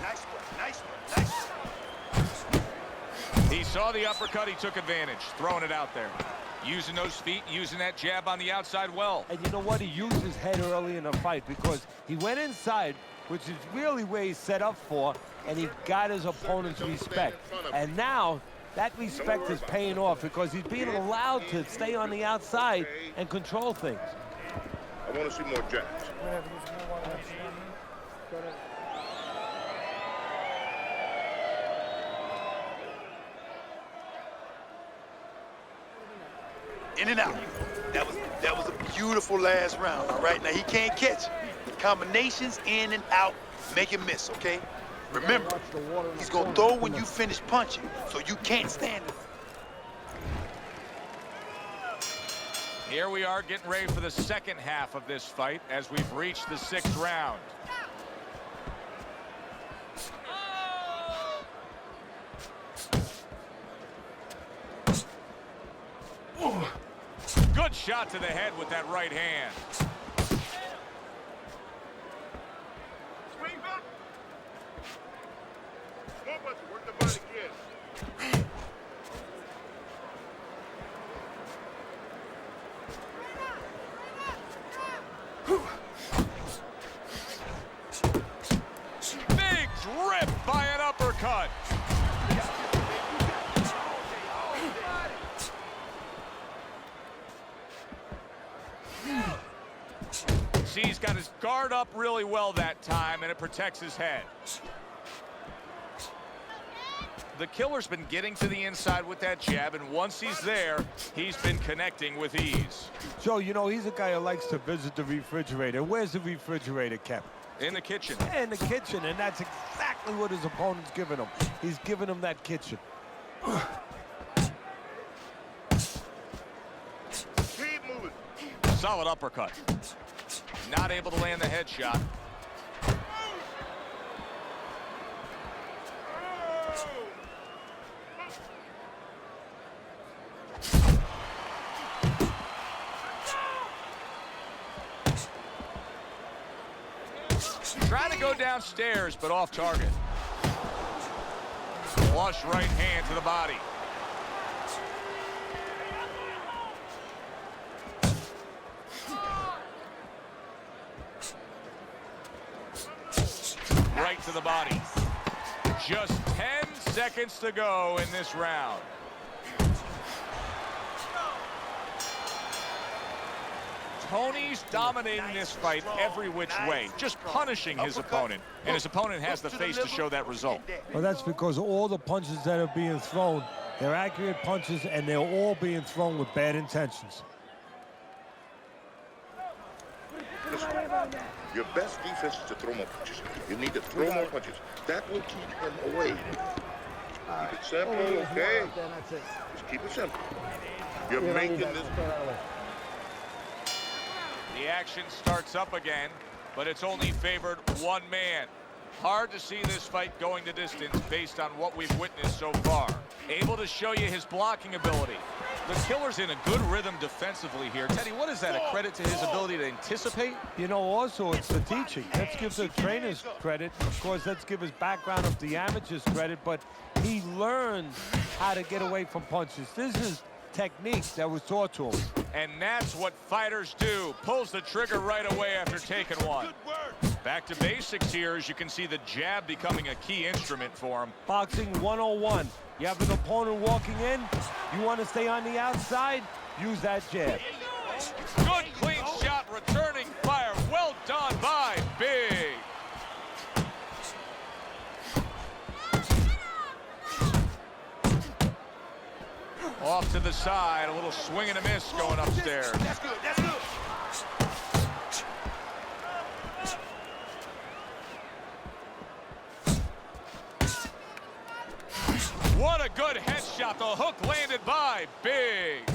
Nice work, nice work, nice work. He saw the uppercut, he took advantage, throwing it out there. Using those feet, using that jab on the outside well. And you know what? He used his head early in the fight because he went inside, which is really where he's set up for, and he got his opponent's respect. And now that respect is paying off because he's being allowed to stay on the outside and control things. I want to see more jabs. In and out. That was a beautiful last round. All right, now he can't catch. Combinations in and out, make him miss. Okay. Remember, he's gonna throw when you finish punching, so you can't stand it. Here we are getting ready for the second half of this fight as we've reached the 6th round. Good shot to the head with that right hand. Swing back. More punches. Work the body again. Biggs ripped by an uppercut. See, he's got his guard up really well that time, and it protects his head. The killer's been getting to the inside with that jab, and once he's there, he's been connecting with ease. Joe, you know, he's a guy who likes to visit the refrigerator. Where's the refrigerator kept? In the kitchen. In the kitchen, and that's exactly what his opponent's giving him. He's giving him that kitchen. Keep moving. Solid uppercut. Not able to land the headshot. Trying to go downstairs, but off target. Flush right hand to the body. Right to the body. Just 10 seconds to go in this round. Tony's dominating this fight every which way, just punishing his opponent. And his opponent has the face to show that result. Well, that's because all the punches that are being thrown, they're accurate punches, and they're all being thrown with bad intentions. Listen, your best defense is to throw more punches. You need to throw more punches. That will keep him away. Keep it simple, okay? Just keep it simple. You're making this. The action starts up again, but it's only favored one man. Hard to see this fight going the distance based on what we've witnessed so far. Able to show you his blocking ability. The killer's in a good rhythm defensively here. Teddy, what is that, a credit to his ability to anticipate? You know, also, it's the teaching. Let's give the trainers credit. Of course, let's give his background of the amateurs credit, but he learned how to get away from punches. This is technique that was taught to him. And that's what fighters do. Pulls the trigger right away after taking one. Back to basics here, as you can see the jab becoming a key instrument for him. Boxing 101. You have an opponent walking in. You want to stay on the outside? Use that jab. Good clean shot, returning fire. Well done by Big. Off to the side, a little swing and a miss going upstairs. That's good, that's good. What a good headshot. The hook landed by Big.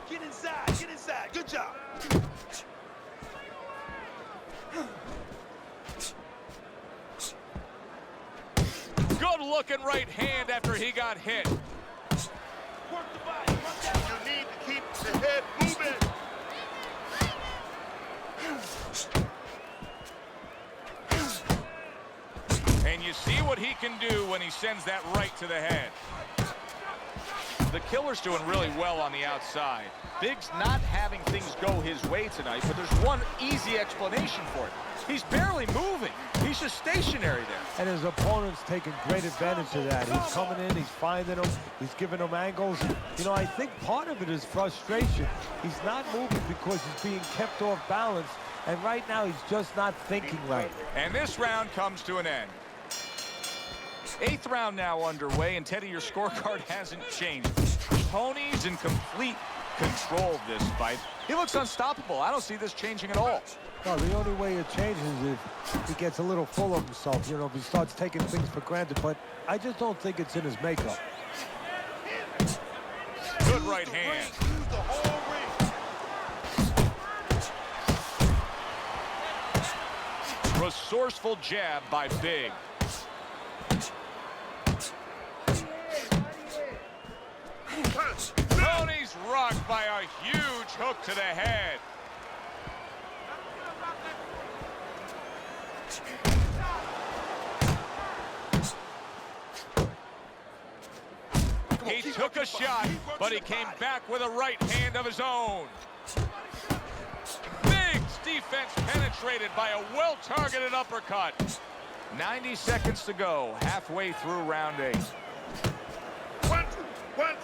Get inside, good job. Good looking right hand after he got hit. Work the body, work that. You need to keep the head moving. And you see what he can do when he sends that right to the head. The killer's doing really well on the outside. Big's not having things go his way tonight, but there's one easy explanation for it. He's barely moving. He's just stationary there. And his opponent's taking great advantage of that. He's coming in, he's finding them, he's giving them angles. You know, I think part of it is frustration. He's not moving because he's being kept off balance, and right now he's just not thinking right. And this round comes to an end. 8th round now underway, and Teddy, your scorecard hasn't changed. Tony's in complete control of this fight. He looks unstoppable. I don't see this changing at all. Well, the only way it changes is if he gets a little full of himself, you know, if he starts taking things for granted, but I just don't think it's in his makeup. Good right hand. Use the whole ring. Resourceful jab by Big. Tony's rocked by a huge hook to the head. He took a shot, but he came back with a right hand of his own. Big's defense penetrated by a well-targeted uppercut. 90 seconds to go, halfway through round 8. 1, 2, 1,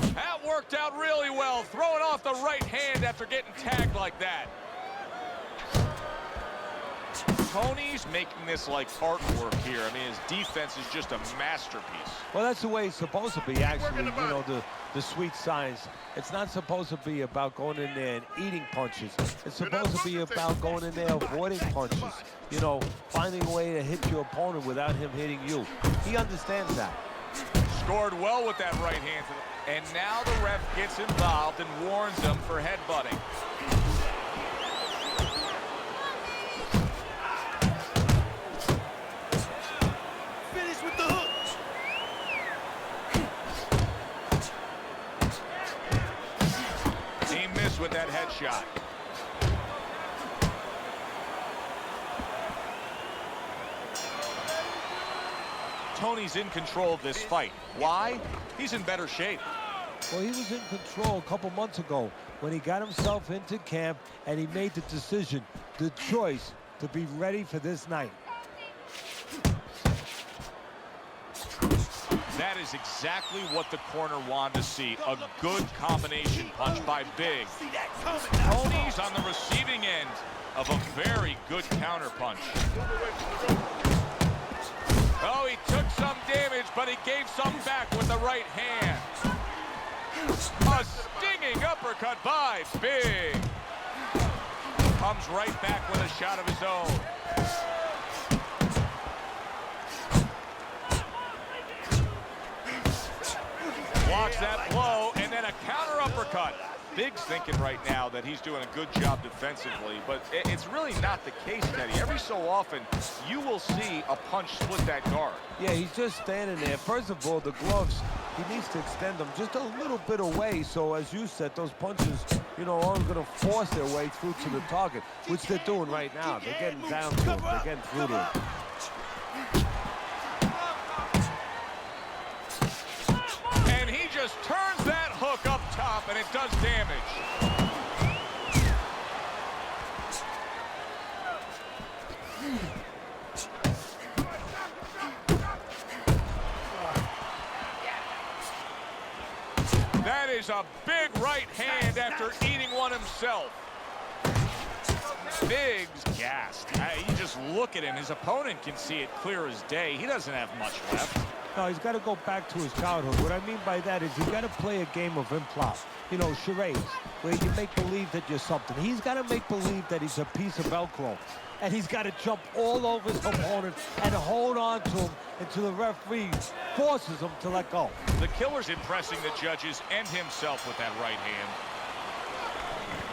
2. That worked out really well, throwing off the right hand after getting tagged like that. Tony's making this like artwork here. I mean, his defense is just a masterpiece. Well, that's the way it's supposed to be, actually. You know, the sweet science. It's not supposed to be about going in there and eating punches. It's supposed to be about going in there avoiding punches. You know, finding a way to hit your opponent without him hitting you. He understands that. Scored well with that right hand. And now the ref gets involved and warns them for headbutting. Finish with the hook. He missed with that headshot. Tony's in control of this fight. Why? He's in better shape. Well, he was in control a couple months ago when he got himself into camp and he made the decision, the choice, to be ready for this night. That is exactly what the corner wanted to see. A good combination punch by Big. Tony's on the receiving end of a very good counter punch. Oh, he took some damage, but he gave some back with the right hand. A stinging uppercut by Big. Comes right back with a shot of his own. Blocks that blow, and then a counter uppercut. Big's thinking right now that he's doing a good job defensively, but it's really not the case, Teddy. Every so often, you will see a punch split that guard. Yeah, he's just standing there. First of all, the gloves, he needs to extend them just a little bit away. So, as you said, those punches, you know, aren't going to force their way through to the target, which they're doing right now. They're getting down to him. They're getting through to him. And he just turns that hook up top, and it does damage. That is a big right hand after eating one himself. Big's gassed. You just look at him. His opponent can see it clear as day. He doesn't have much left. No, he's got to go back to his childhood. What I mean by that is he's got to play a game of improv. You know, charades, where you make believe that you're something. He's got to make believe that he's a piece of Velcro. And he's got to jump all over his opponent and hold on to him until the referee forces him to let go. The Killer's impressing the judges and himself with that right hand.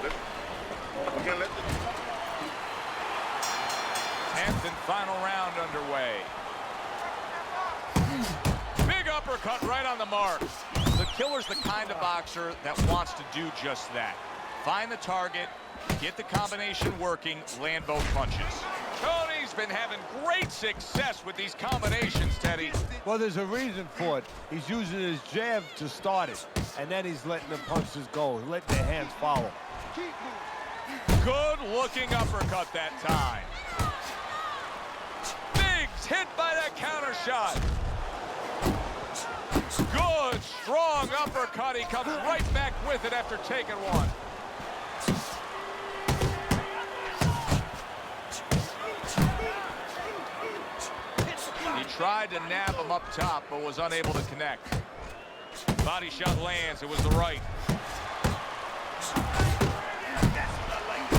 We can let the 10th and final round underway. Big uppercut right on the mark. The Killer's the kind of boxer that wants to do just that. Find the target, get the combination working, land both punches. Tony's been having great success with these combinations, Teddy. Well, there's a reason for it. He's using his jab to start it, and then he's letting the punches go, letting their hands follow. Good-looking uppercut that time. Big's hit by that counter shot. Good, strong uppercut. He comes right back with it after taking one. He tried to nab him up top, but was unable to connect. Body shot lands. It was the right.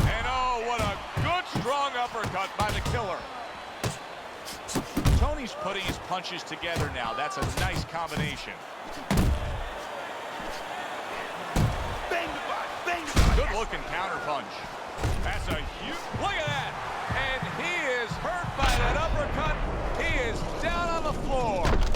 And oh, what a good, strong uppercut by the Killer. Tony's putting his punches together now. That's a nice combination. Good looking counter punch. That's a huge, look at that. And uppercut. He is down on the floor.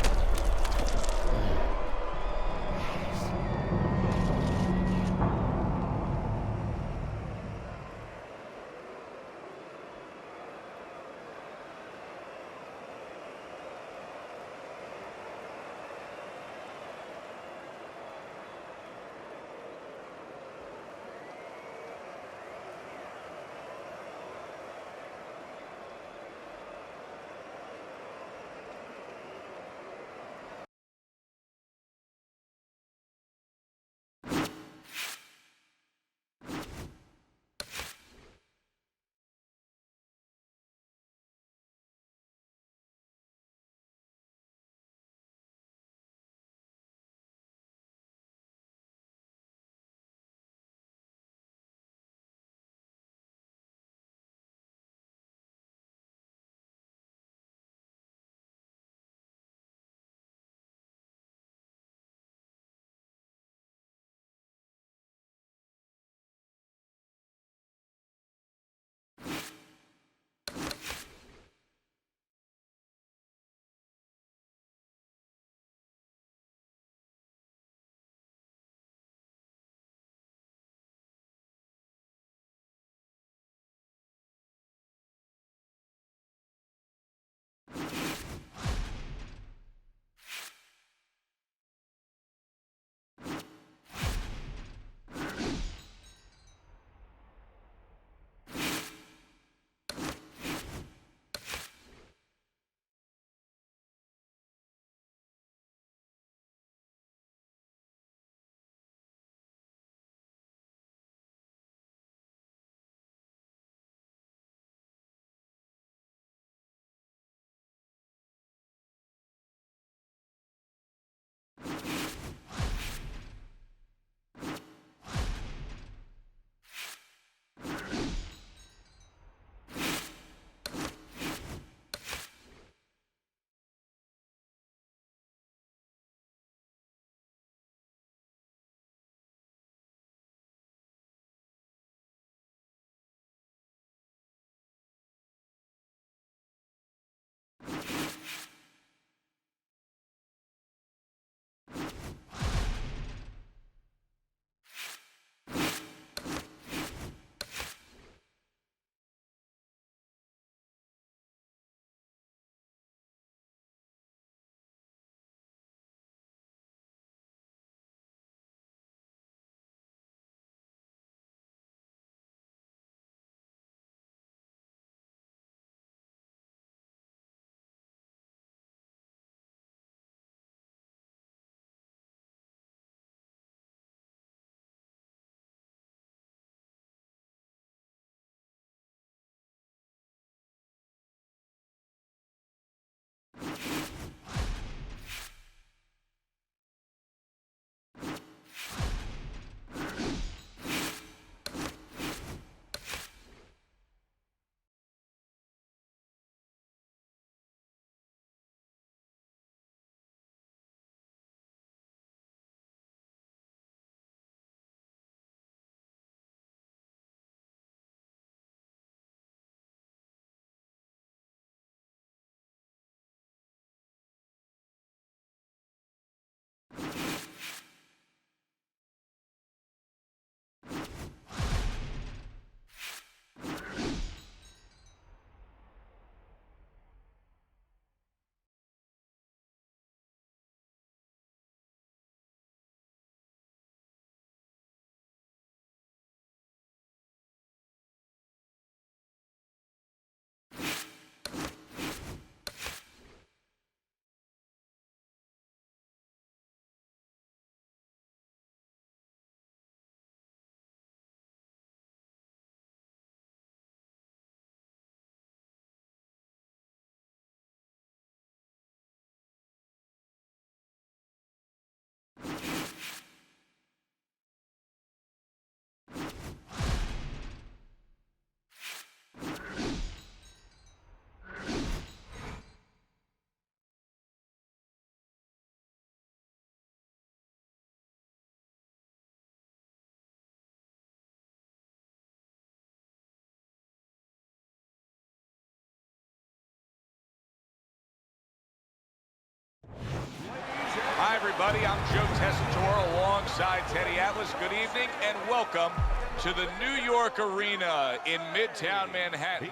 everybody. I'm Joe Tessitore alongside Teddy Atlas. Good evening and welcome to the New York Arena in Midtown Manhattan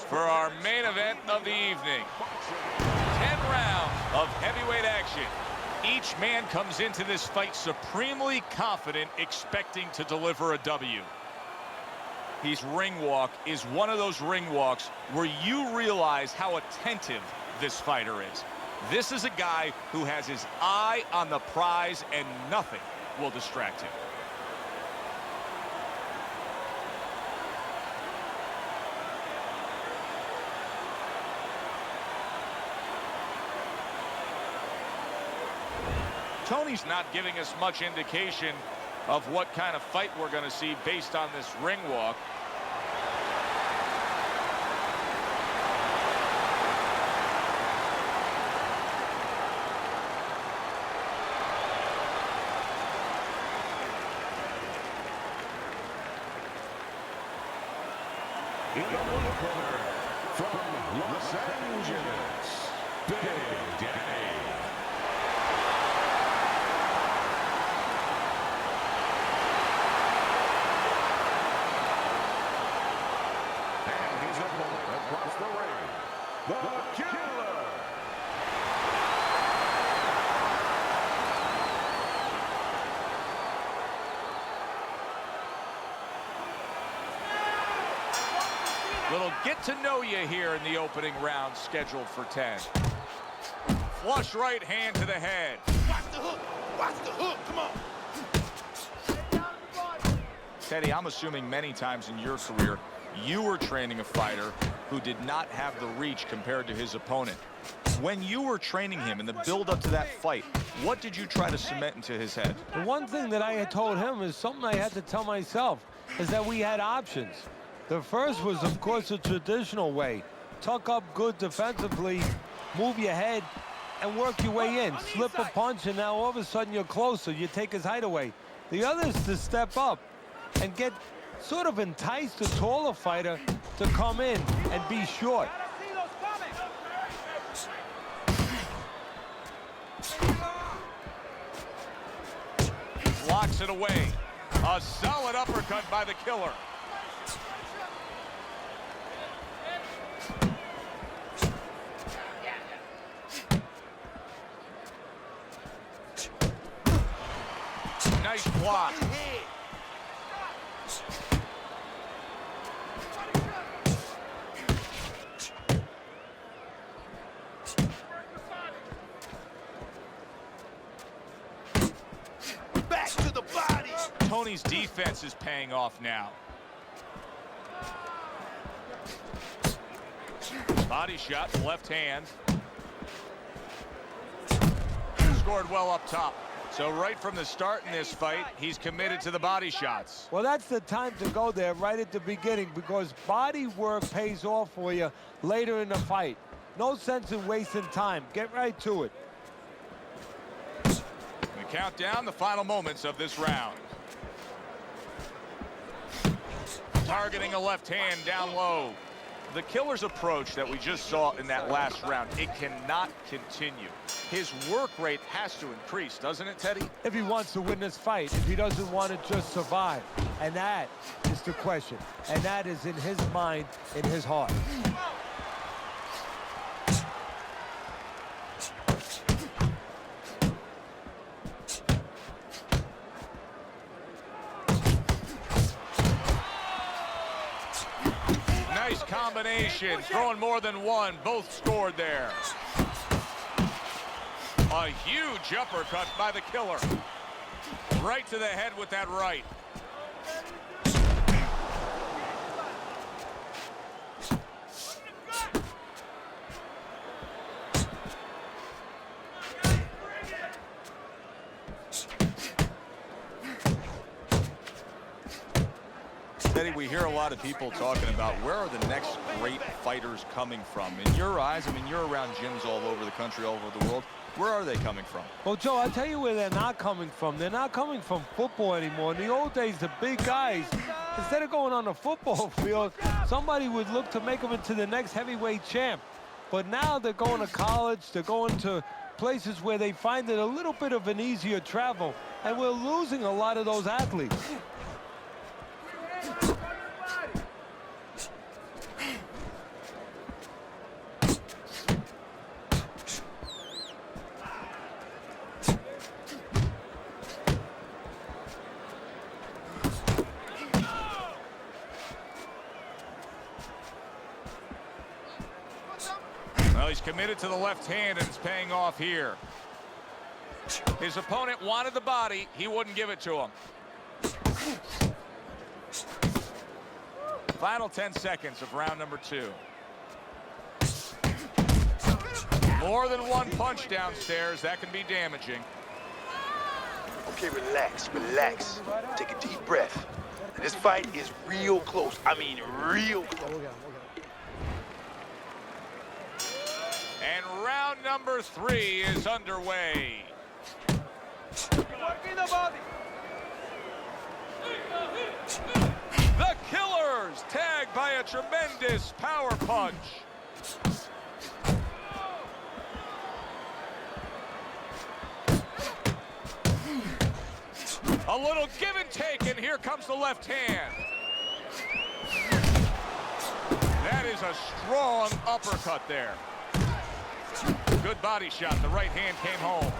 for our main event of the evening. 10 rounds of heavyweight action. Each man comes into this fight supremely confident, expecting to deliver a W. His ring walk is one of those ring walks where you realize how attentive this fighter is. This is a guy who has his eye on the prize and nothing will distract him. Tony's not giving us much indication of what kind of fight we're going to see based on this ring walk. In the blue corner, from Los Angeles, Big Daddy. And his opponent across the ring, the Killer. Little get to know you here in the opening round, scheduled for 10. Flush right hand to the head. Watch the hook. Watch the hook. Come on. Teddy, I'm assuming many times in your career, you were training a fighter who did not have the reach compared to his opponent. When you were training him in the build-up to that fight, what did you try to cement into his head? The one thing that I had told him is something I had to tell myself, is that we had options. The first was, of course, the traditional way. Tuck up good defensively, move your head, and work your way in. Slip a punch, and now all of a sudden you're closer. You take his height away. The other is to step up and get sort of entice the taller fighter to come in and be short. Blocks it away. A solid uppercut by the Killer. Nice block. Back to the body. Tony's defense is paying off now. Body shot, left hand. Scored well up top. So right from the start in this fight, he's committed to the body shots. Well, that's the time to go there right at the beginning, because body work pays off for you later in the fight. No sense in wasting time. Get right to it. We count down the final moments of this round. Targeting a left hand down low. The Killer's approach that we just saw in that last round, it cannot continue. His work rate has to increase, doesn't it, Teddy? If he wants to win this fight, if he doesn't want to just survive. And that is the question. And that is in his mind, in his heart. Nice combination, throwing more than one. Both scored there. A huge uppercut by the Killer. Right to the head with that right. Teddy, we hear a lot of people talking about where are the next great fighters coming from. In your eyes, I mean, you're around gyms all over the country, all over the world. Where are they coming from? Well, Joe, I'll tell you where they're not coming from. They're not coming from football anymore. In the old days, the big guys, instead of going on the football field, somebody would look to make them into the next heavyweight champ. But now they're going to college, they're going to places where they find it a little bit of an easier travel, and we're losing a lot of those athletes. Well, he's committed to the left hand, and it's paying off here. His opponent wanted the body. He wouldn't give it to him. Final 10 seconds of round number 2. More than one punch downstairs. That can be damaging. Okay, relax, relax. Take a deep breath. This fight is real close. I mean, real close. And round number 3 is underway. The Killers tagged by a tremendous power punch. A little give and take, and here comes the left hand. That is a strong uppercut there. Good body shot. The right hand came home.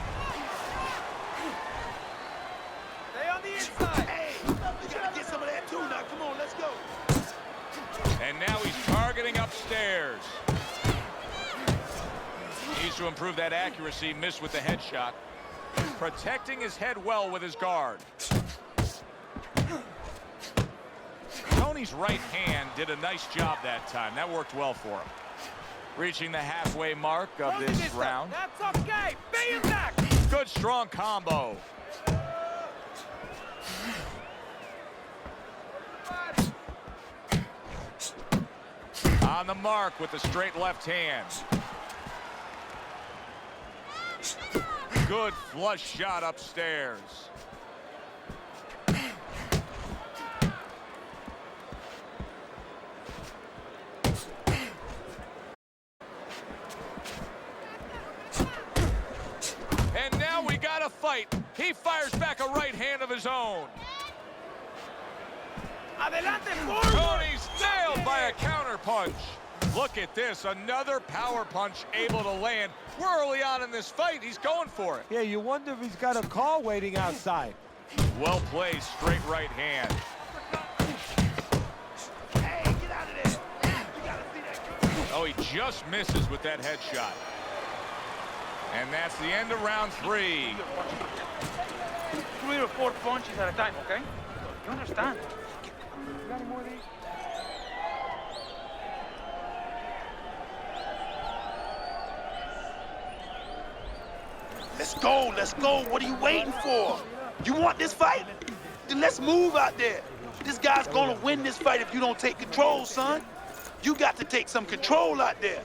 Stay on the inside. Hey, you gotta get some of that too now. Come on, let's go. And now he's targeting upstairs. Needs to improve that accuracy. Missed with the headshot. Protecting his head well with his guard. Tony's right hand did a nice job that time. That worked well for him. Reaching the halfway mark of this round. That's okay. Be in back. Good strong combo. On the mark with the straight left hand. Good flush shot upstairs. And now we got a fight. He fires back a right hand of his own. Adelante, forward. Tony's nailed by a counter punch. Look at this, another power punch able to land. We're early on in this fight. He's going for it. Yeah, you wonder if he's got a car waiting outside. Well played, straight right hand. Hey, get out of there. You gotta see that. Oh, he just misses with that headshot. And that's the end of round 3. 3 or 4 punches at a time, okay? You understand? Let's go, let's go. What are you waiting for? You want this fight? Then let's move out there. This guy's gonna win this fight if you don't take control, son. You got to take some control out there.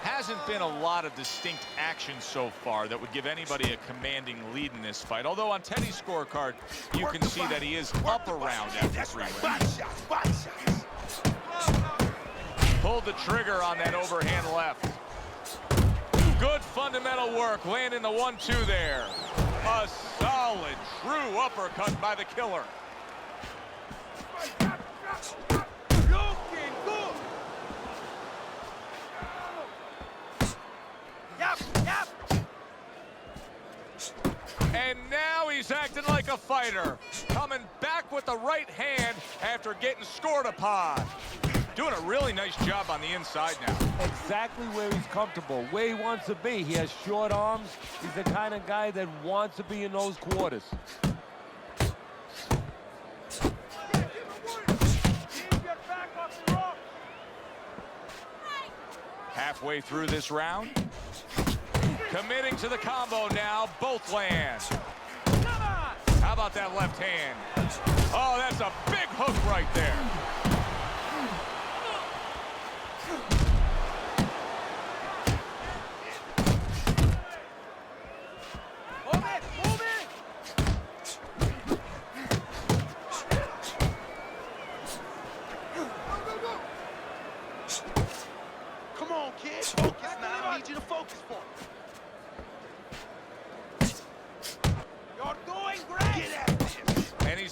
Hasn't been a lot of distinct action so far that would give anybody a commanding lead in this fight. Although on Teddy's scorecard, you can see that he is up around after That's 3 right. rounds. Body shots, body shots. Pulled the trigger on that overhand left. Good fundamental work, landing the 1-2 there. A solid, true uppercut by the Killer. Looking good. Yep, yep. And now he's acting like a fighter. Coming back with the right hand after getting scored upon. Doing a really nice job on the inside now. Exactly where he's comfortable, where he wants to be. He has short arms. He's the kind of guy that wants to be in those quarters. Keep your back off the rope. Halfway through this round. Committing to the combo now. Both land. Come on. How about that left hand? Oh, that's a big hook right there. Move it, move it. Come on, kid. Focus now.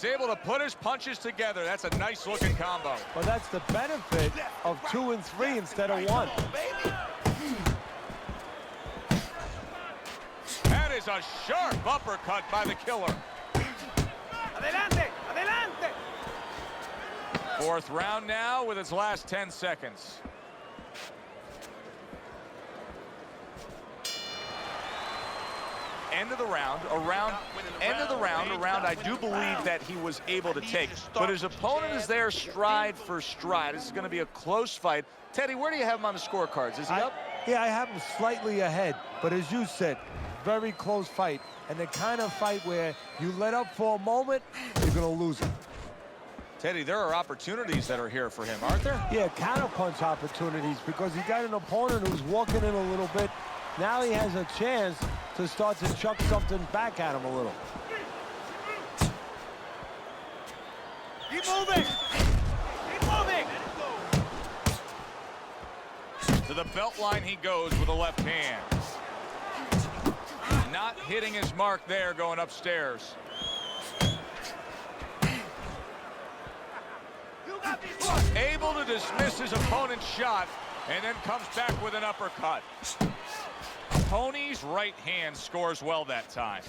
He's able to put his punches together. That's a nice looking combo. Well, that's the benefit of 2 and 3 instead of 1. That is a sharp uppercut by the killer. Adelante, adelante. Fourth round now with its last 10 seconds. End of the round, a round I do believe that he was able to take. But his opponent is there stride for stride. This is going to be a close fight. Teddy, where do you have him on the scorecards? Is he up? Yeah, I have him slightly ahead. But as you said, very close fight. And the kind of fight where you let up for a moment, you're going to lose it. Teddy, there are opportunities that are here for him, aren't there? Yeah, counterpunch opportunities because he got an opponent who's walking in a little bit. Now he has a chance to start to chuck something back at him a little. Keep moving. Keep moving. To the belt line he goes with the left hand. Not hitting his mark there going upstairs. Able to dismiss his opponent's shot and then comes back with an uppercut. Tony's right hand scores well that time.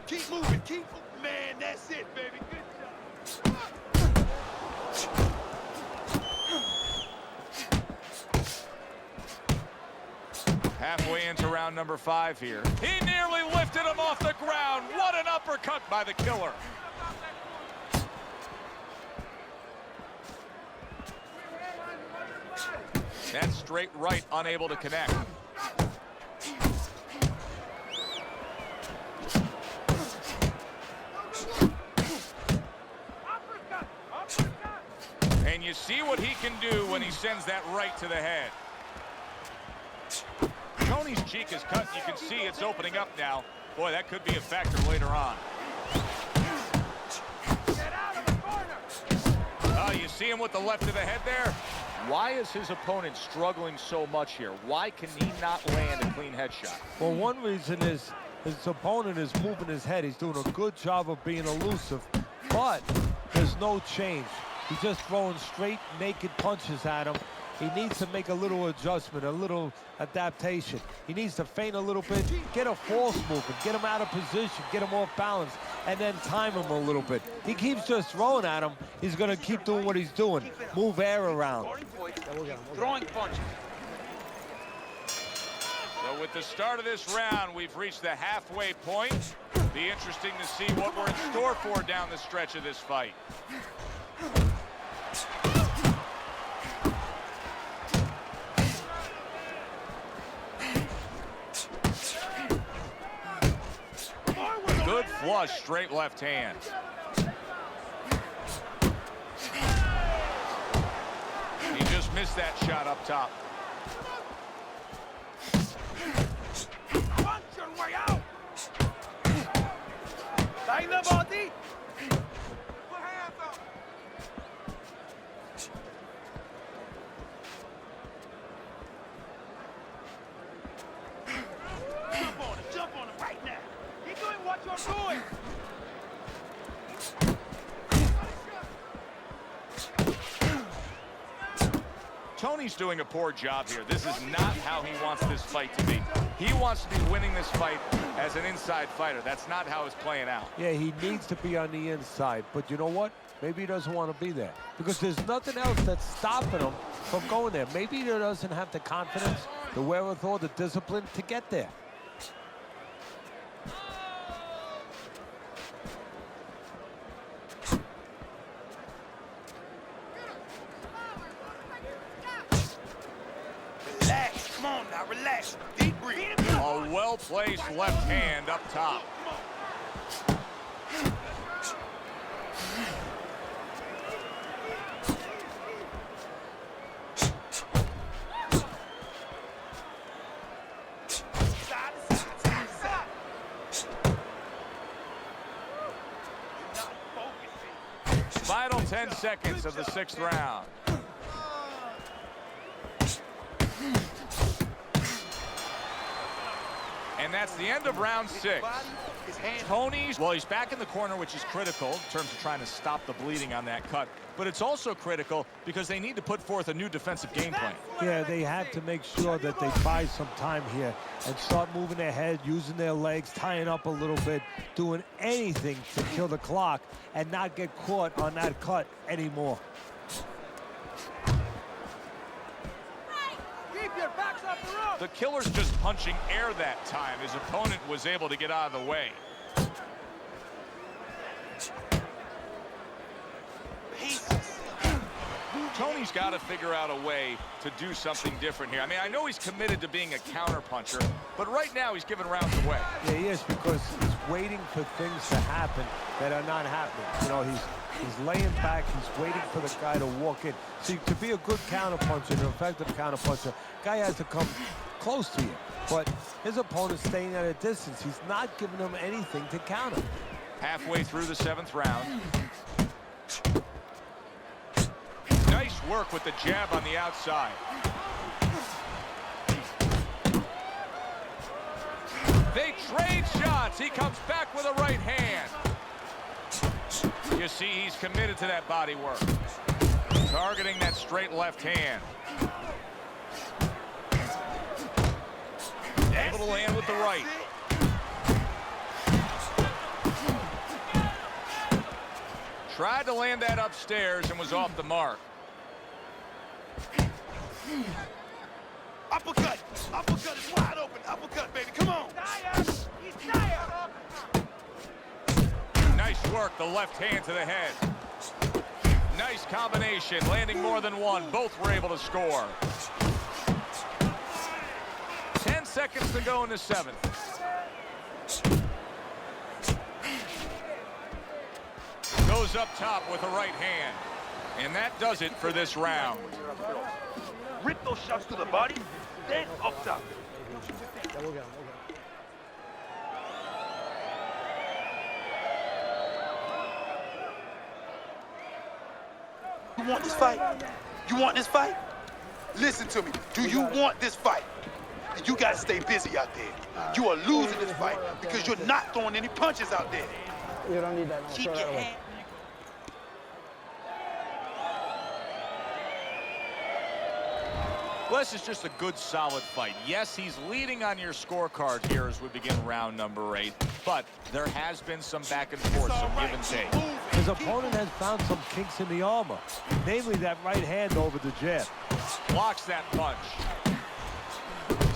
Keep moving, keep moving. Man, that's it, baby. Good job. Halfway into round number 5 here. He nearly lifted him off the ground. What an uppercut by the killer. That straight right unable to connect. And you see what he can do when he sends that right to the head. Tony's cheek is cut. You can see it's opening up now. Boy, that could be a factor later on. Get out of the corner. Oh, you see him with the left of the head there? Why is his opponent struggling so much here? Why can he not land a clean headshot? Well, one reason is his opponent is moving his head. He's doing a good job of being elusive, but there's no change. He's just throwing straight, naked punches at him. He needs to make a little adjustment, a little adaptation. He needs to feint a little bit, get a false movement, get him out of position, get him off balance, and then time him a little bit. He keeps just throwing at him. He's going to keep doing what he's doing, move air around. Throwing punches. So with the start of this round, we've reached the halfway point. Be interesting to see what we're in store for down the stretch of this fight. Good flush, straight left hand. He just missed that shot up top. Punch your way out. Tie the body. Put hands up. Jump on him right now. Keep doing what you're doing. Tony's doing a poor job here. This is not how he wants this fight to be. He wants to be winning this fight as an inside fighter. That's not how it's playing out. Yeah, he needs to be on the inside, but you know what? Maybe he doesn't want to be there because there's nothing else that's stopping him from going there. Maybe he doesn't have the confidence, the wherewithal, the discipline to get there. Relax, come on now, relax. Deep breathe. A well-placed left hand up top. Side to side, side to side. You're not focusing. Final 10 seconds of the 6th round. And that's the end of round 6. Tony's, well, he's back in the corner, which is critical in terms of trying to stop the bleeding on that cut. But it's also critical because they need to put forth a new defensive game plan. Yeah, they have to make sure that they buy some time here and start moving their head, using their legs, tying up a little bit, doing anything to kill the clock and not get caught on that cut anymore. Keep your backs off the rope. The killer's just punching air that time. His opponent was able to get out of the way. Tony's got to figure out a way to do something different here. I mean, I know he's committed to being a counter-puncher, but right now he's giving rounds away. Yeah, he is, because he's waiting for things to happen that are not happening. You know, he's laying back, he's waiting for the guy to walk in. See, to be a good counterpuncher, an effective counterpuncher, guy has to come close to you. But his opponent's staying at a distance. He's not giving him anything to counter. Halfway through the 7th round. Nice work with the jab on the outside. They trade shots. He comes back with a right hand. You see, he's committed to that body work. Targeting that straight left hand. Able to land with the right. Tried to land that upstairs and was off the mark. Uppercut! Uppercut is wide open! Uppercut, baby, come on! Tired. He's tired. Nice work, the left hand to the head. Nice combination, landing more than one. Both were able to score. 10 seconds to go in the 7th. Goes up top with a right hand. And that does it for this round. Rip those shots to the body, then up top. You want this fight? You want this fight? Listen to me. Do you want this fight? You gotta stay busy out there. You are losing this fight because you're not throwing any punches out there. You don't need that. No, Keep throw your that away. hand. Well, this is just a good, solid fight. Yes, he's leading on your scorecard here as we begin round number 8, but there has been some back and forth, some give and take. His opponent has found some kinks in the armor, namely that right hand over the jab. Blocks that punch.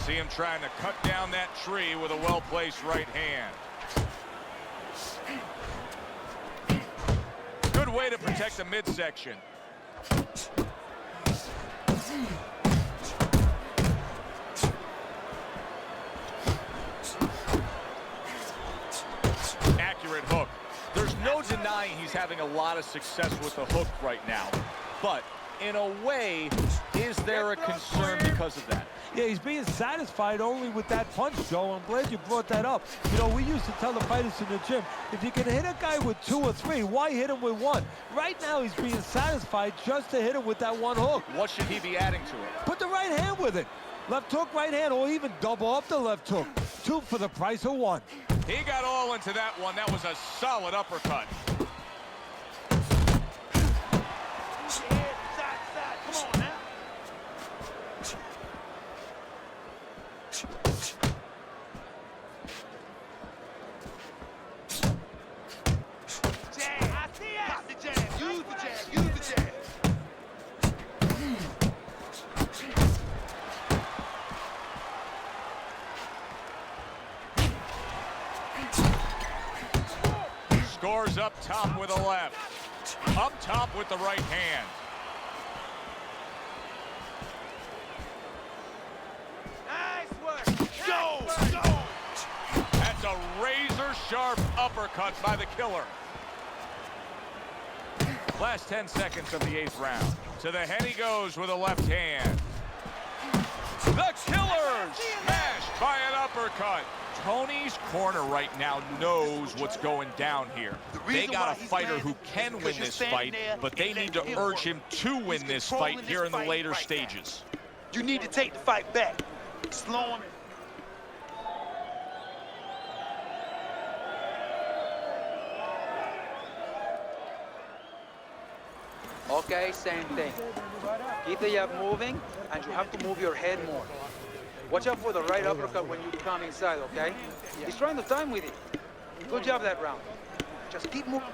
See him trying to cut down that tree with a well-placed right hand. Good way to protect the midsection. Accurate hook. There's no denying he's having a lot of success with the hook right now. But in a way, is there a concern because of that? Yeah, he's being satisfied only with that punch, Joe. I'm glad you brought that up. You know, we used to tell the fighters in the gym, if you can hit a guy with 2 or 3, why hit him with 1? Right now, he's being satisfied just to hit him with that 1 hook. What should he be adding to it? Put the right hand with it. Left hook, right hand, or even double up the left hook. 2 for the price of 1. He got all into that one. That was a solid uppercut. Come on now. Jab. I see it. Pop the jab. Use the jab. Use the jab. Scores up top with a left. Up top with the right hand. Nice work. Go! Nice work. Go! That's a razor-sharp uppercut by the killer. Last 10 seconds of the 8th round. To the head he goes with a left hand. The killer smashed by an uppercut. Tony's corner right now knows what's going down here. They got a fighter who can win this fight, but they need to urge him to win this fight here in the later stages. You need to take the fight back. Slow him. Okay, same thing. Keep the jab moving, and you have to move your head more. Watch out for the right uppercut when you come inside, okay? He's trying to time with it. Good job that round. Just keep moving.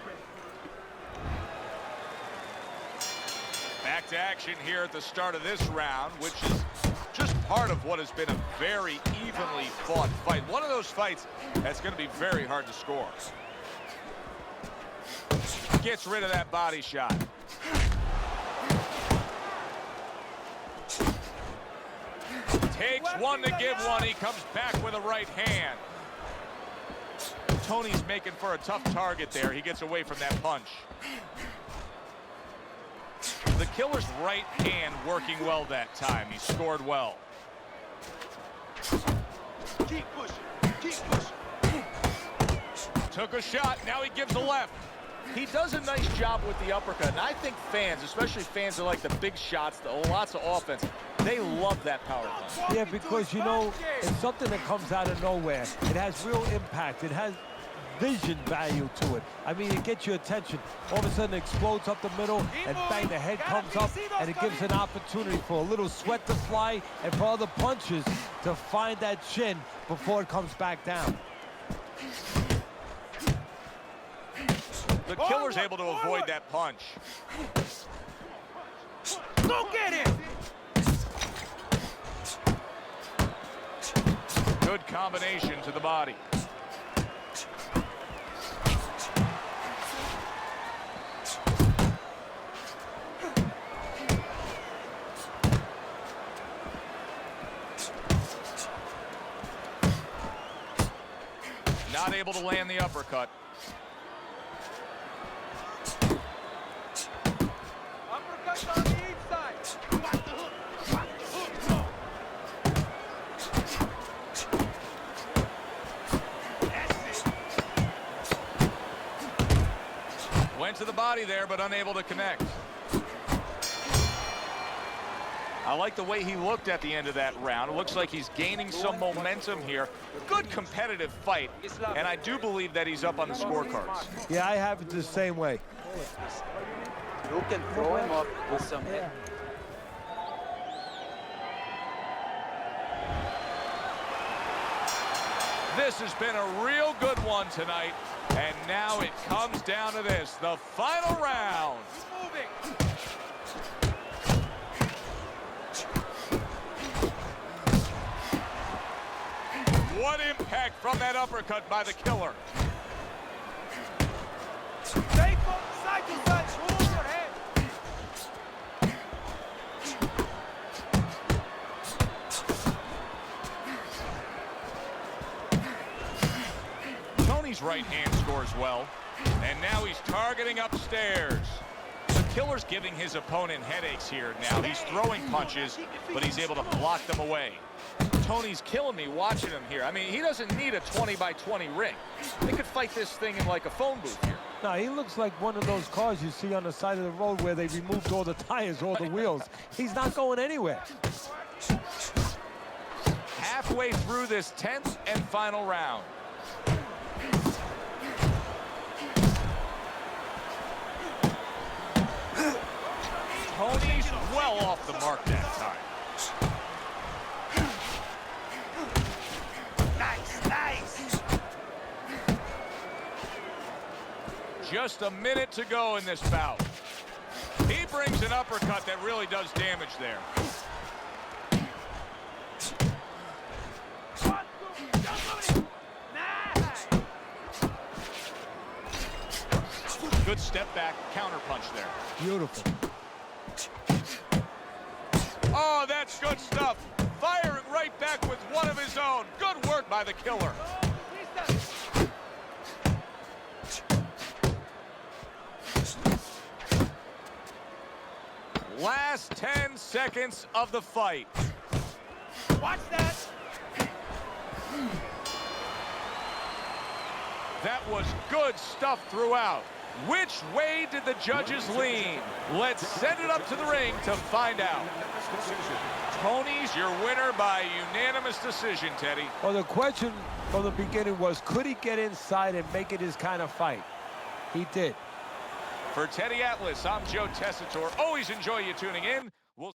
Back to action here at the start of this round, which is just part of what has been a very evenly fought fight. One of those fights that's going to be very hard to score. Gets rid of that body shot. Takes one to give one. He comes back with a right hand. Tony's making for a tough target there. He gets away from that punch. The killer's right hand working well that time. He scored well. Keep pushing. Keep pushing. Took a shot. Now he gives a left. He does a nice job with the uppercut. And I think fans, especially fans that like the big shots, lots of offense, they love that power punch. Yeah, because, you know, it's something that comes out of nowhere. It has real impact. It has vision value to it. I mean, it gets your attention. All of a sudden, it explodes up the middle, and bang, the head comes up, and it gives an opportunity for a little sweat to fly and for other punches to find that chin before it comes back down. The killer's able to avoid that punch. Go get him! Good combination to the body. Not able to land the uppercut. Uppercut on the inside. Watch the hook. Watch the hook. That's it. Went to the body there, but unable to connect. I like the way he looked at the end of that round. It looks like he's gaining some momentum here. Good competitive fight, and I do believe that he's up on the scorecards. Yeah, I have it the same way. You can throw him up with some head. This has been a real good one tonight, and now it comes down to this, the final round. Moving. What impact from that uppercut by the killer. Stay from side to side. Move your head. Tony's right hand scores well, and now he's targeting upstairs. The killer's giving his opponent headaches here now. He's throwing punches, but he's able to block them away. Tony's killing me watching him here. I mean, he doesn't need a 20-by-20 ring. They could fight this thing in like a phone booth here. No, he looks like one of those cars you see on the side of the road where they removed all the tires, all the wheels. He's not going anywhere. Halfway through this 10th and final round. Tony's well off the mark that time. Just a minute to go in this bout. He brings an uppercut that really does damage there. Good step back, counter punch there. Beautiful. Oh, that's good stuff. Firing right back with one of his own. Good work by the killer. Last 10 seconds of the fight. Watch that. That was good stuff throughout. Which way did the judges lean? Let's send it up to the ring to find out. Tony's your winner by unanimous decision, Teddy. Well, the question from the beginning was, could he get inside and make it his kind of fight? He did. For Teddy Atlas, I'm Joe Tessitore. Always enjoy you tuning in. We'll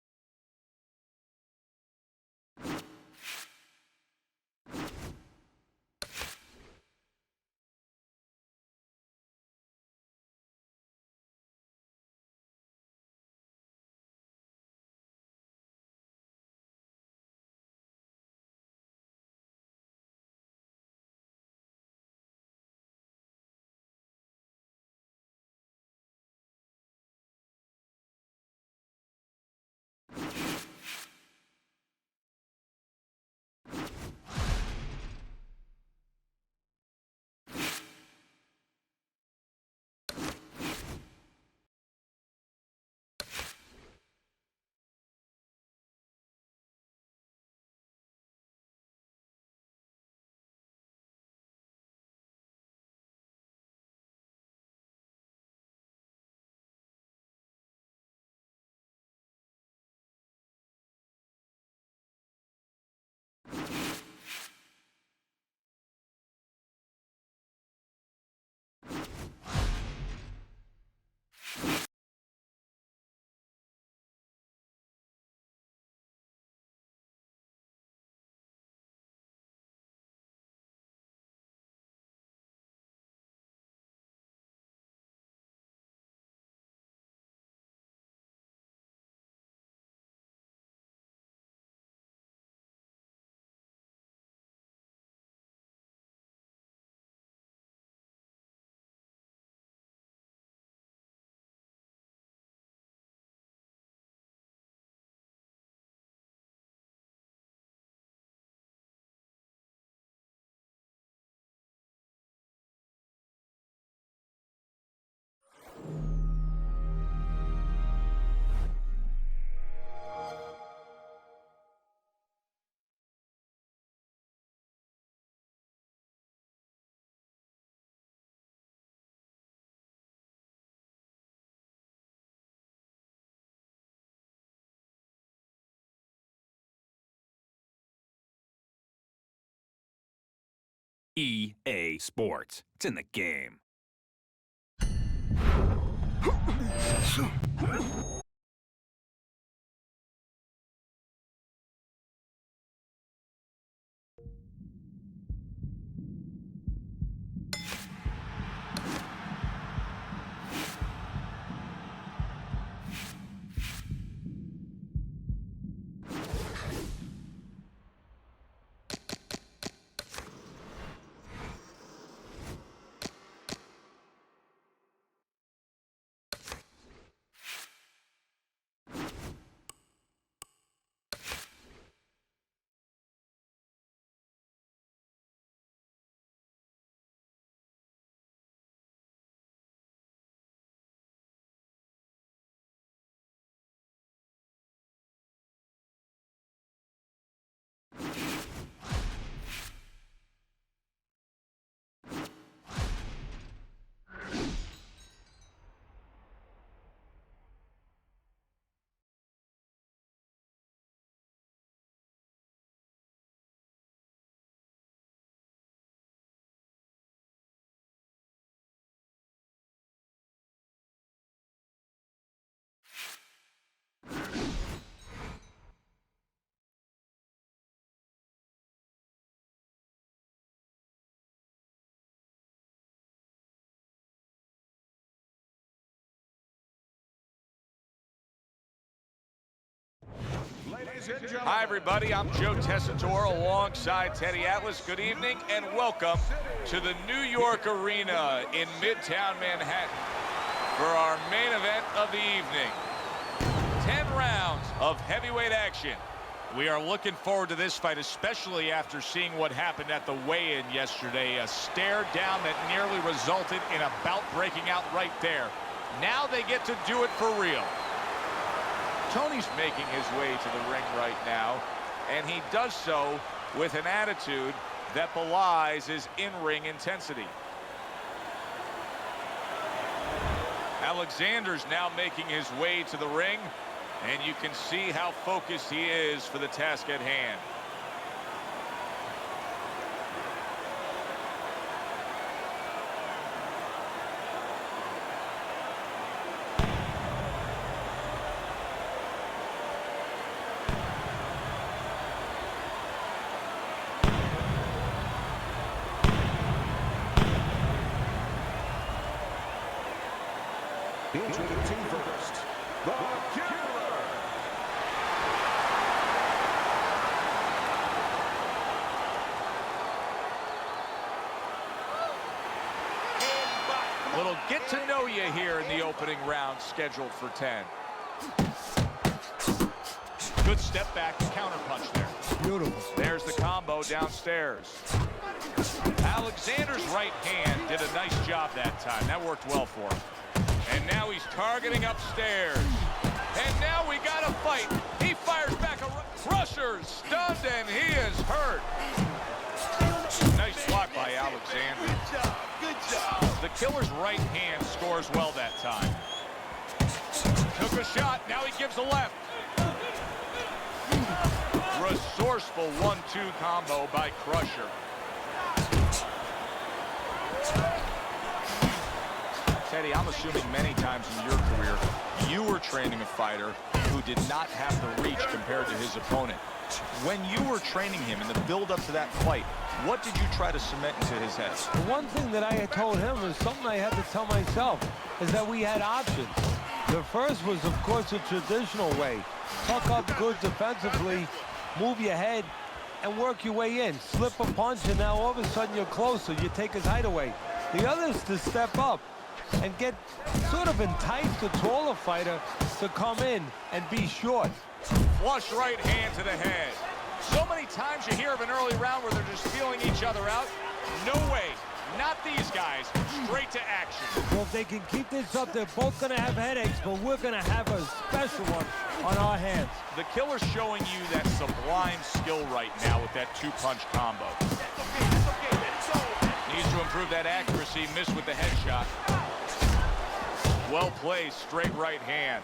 EA Sports. It's in the game. Hi, everybody. I'm Joe Tessitore alongside Teddy Atlas. Good evening and welcome to the New York Arena in Midtown Manhattan for our main event of the evening. 10 rounds of heavyweight action. We are looking forward to this fight, especially after seeing what happened at the weigh-in yesterday. A stare down that nearly resulted in a bout breaking out right there. Now they get to do it for real. Tony's making his way to the ring right now, and he does so with an attitude that belies his in-ring intensity. Alexander's now making his way to the ring, and you can see how focused he is for the task at hand. Introducing first, the Killer. Little get to know you here in the opening round, scheduled for 10. Good step back, counter punch there. Beautiful. There's the combo downstairs. Alexander's right hand did a nice job that time. That worked well for him. And now he's targeting upstairs. And now we got a fight. He fires back a Crusher, stunned, and he is hurt. Nice block by Alexander. Good job, good job. The Killer's right hand scores well that time. Took a shot, now he gives a left. Resourceful 1-2 combo by Crusher. Teddy, I'm assuming many times in your career, you were training a fighter who did not have the reach compared to his opponent. When you were training him in the build-up to that fight, what did you try to cement into his head? The one thing that I had told him is something I had to tell myself, is that we had options. The first was, of course, the traditional way. Tuck up good defensively, move your head, and work your way in. Slip a punch, and now all of a sudden you're closer. You take his height away. The other is to step up and get sort of entice the taller fighter to come in and be short. Flush right hand to the head. So many times you hear of an early round where they're just feeling each other out. No way. Not these guys. Straight to action. Well, if they can keep this up, they're both going to have headaches, but we're going to have a special one on our hands. The Killer's showing you that sublime skill right now with that two-punch combo. Needs to improve that accuracy. Missed with the headshot. Well played, straight right hand.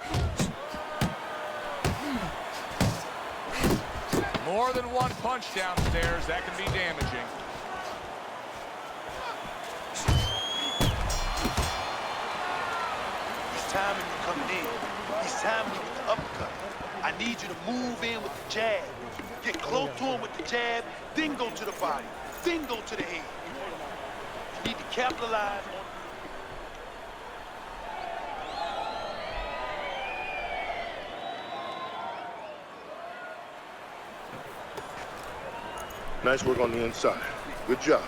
More than one punch downstairs, that can be damaging. He's timing you coming in. He's timing you with the uppercut. I need you to move in with the jab. Get close to him with the jab, then go to the body, then go to the head. You need to capitalize on. Nice work on the inside. Good job.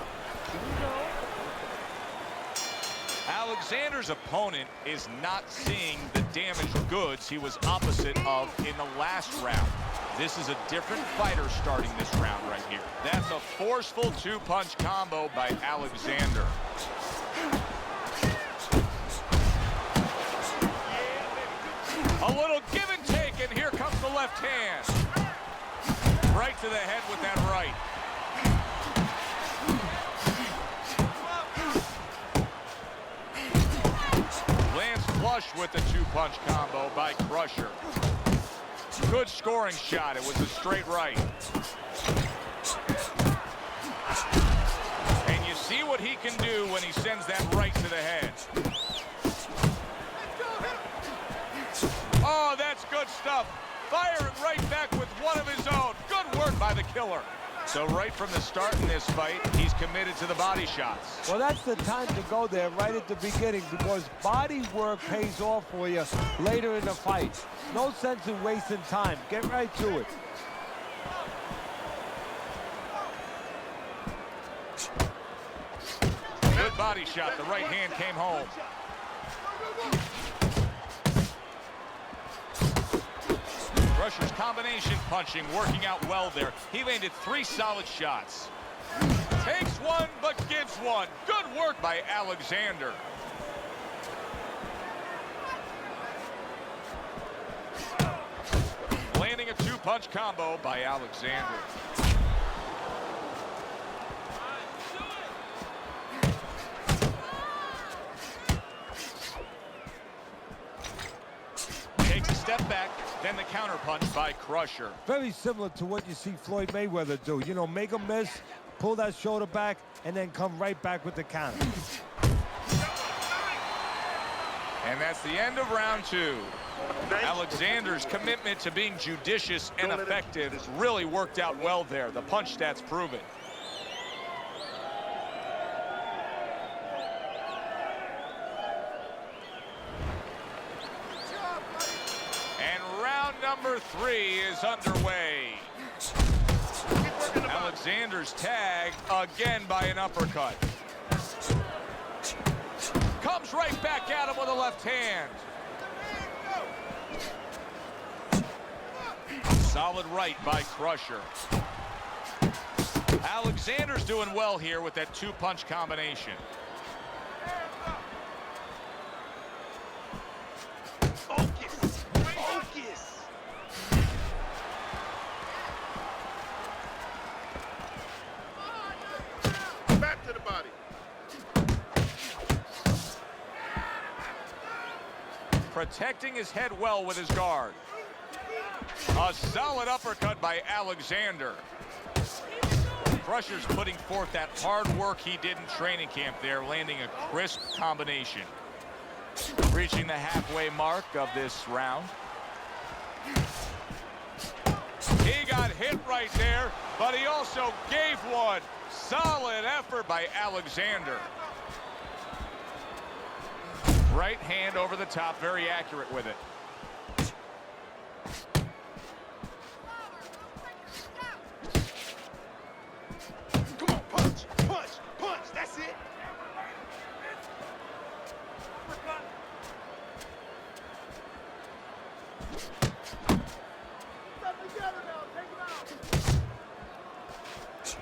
Alexander's opponent is not seeing the damaged goods he was opposite of in the last round. This is a different fighter starting this round right here. That's a forceful two-punch combo by Alexander. A little give and take, and here comes the left hand. Right to the head with that right. Lands flush with the two-punch combo by Crusher. Good scoring shot. It was a straight right. And you see what he can do when he sends that right to the head. Oh, that's good stuff. Firing right back with one of his own. Good work by the Killer. So right from the start in this fight, he's committed to the body shots. Well, that's the time to go there right at the beginning, because body work pays off for you later in the fight. No sense in wasting time. Get right to it. Good body shot. The right hand came home. Crusher's combination punching working out well there. He landed 3 solid shots. Takes one, but gives one. Good work by Alexander. Landing a two-punch combo by Alexander. Takes a step back, then the counterpunch by Crusher. Very similar to what you see Floyd Mayweather do. You know, make a miss, pull that shoulder back, and then come right back with the counter. And that's the end of round 2. Alexander's commitment to being judicious and effective really worked out well there. The punch stats prove it. number 3 is underway. Alexander's tagged again by an uppercut. Comes right back at him with a left hand. Solid right by Crusher. Alexander's doing well here with that 2-punch combination. Focus. Focus. Back to the body. Protecting his head well with his guard. A solid uppercut by Alexander. Crusher's putting forth that hard work he did in training camp there, landing a crisp combination. Reaching the halfway mark of this round. He got hit right there, but he also gave one. Solid effort by Alexander. Right hand over the top, very accurate with it. Come on, punch, punch, punch. That's it.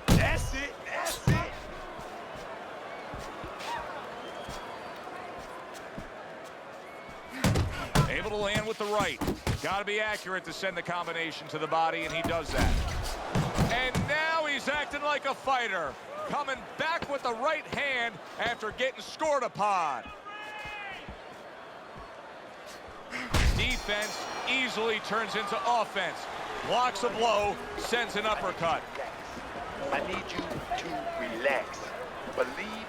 That's it. That's it. Able to land with the right. Got to be accurate to send the combination to the body, and he does that. And now he's acting like a fighter. Coming back with the right hand after getting scored upon. Defense easily turns into offense. Blocks a blow, sends an uppercut. I need you to relax. Believe.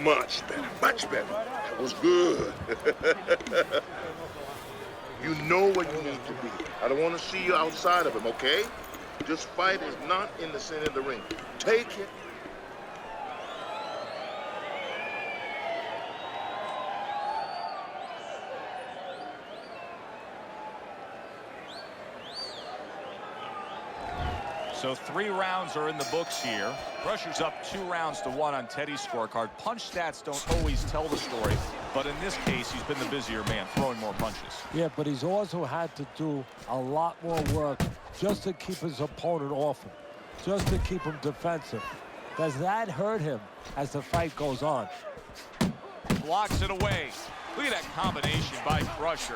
Much better, much better. That was good. You know where you need to be. I don't want to see you outside of him, okay? This fight is not in the center of the ring. Take it. So 3 rounds are in the books here. Crusher's up 2-1 on Teddy's scorecard. Punch stats don't always tell the story, but in this case, he's been the busier man, throwing more punches. Yeah, but he's also had to do a lot more work just to keep his opponent off him, just to keep him defensive. Does that hurt him as the fight goes on? Blocks it away. Look at that combination by Crusher.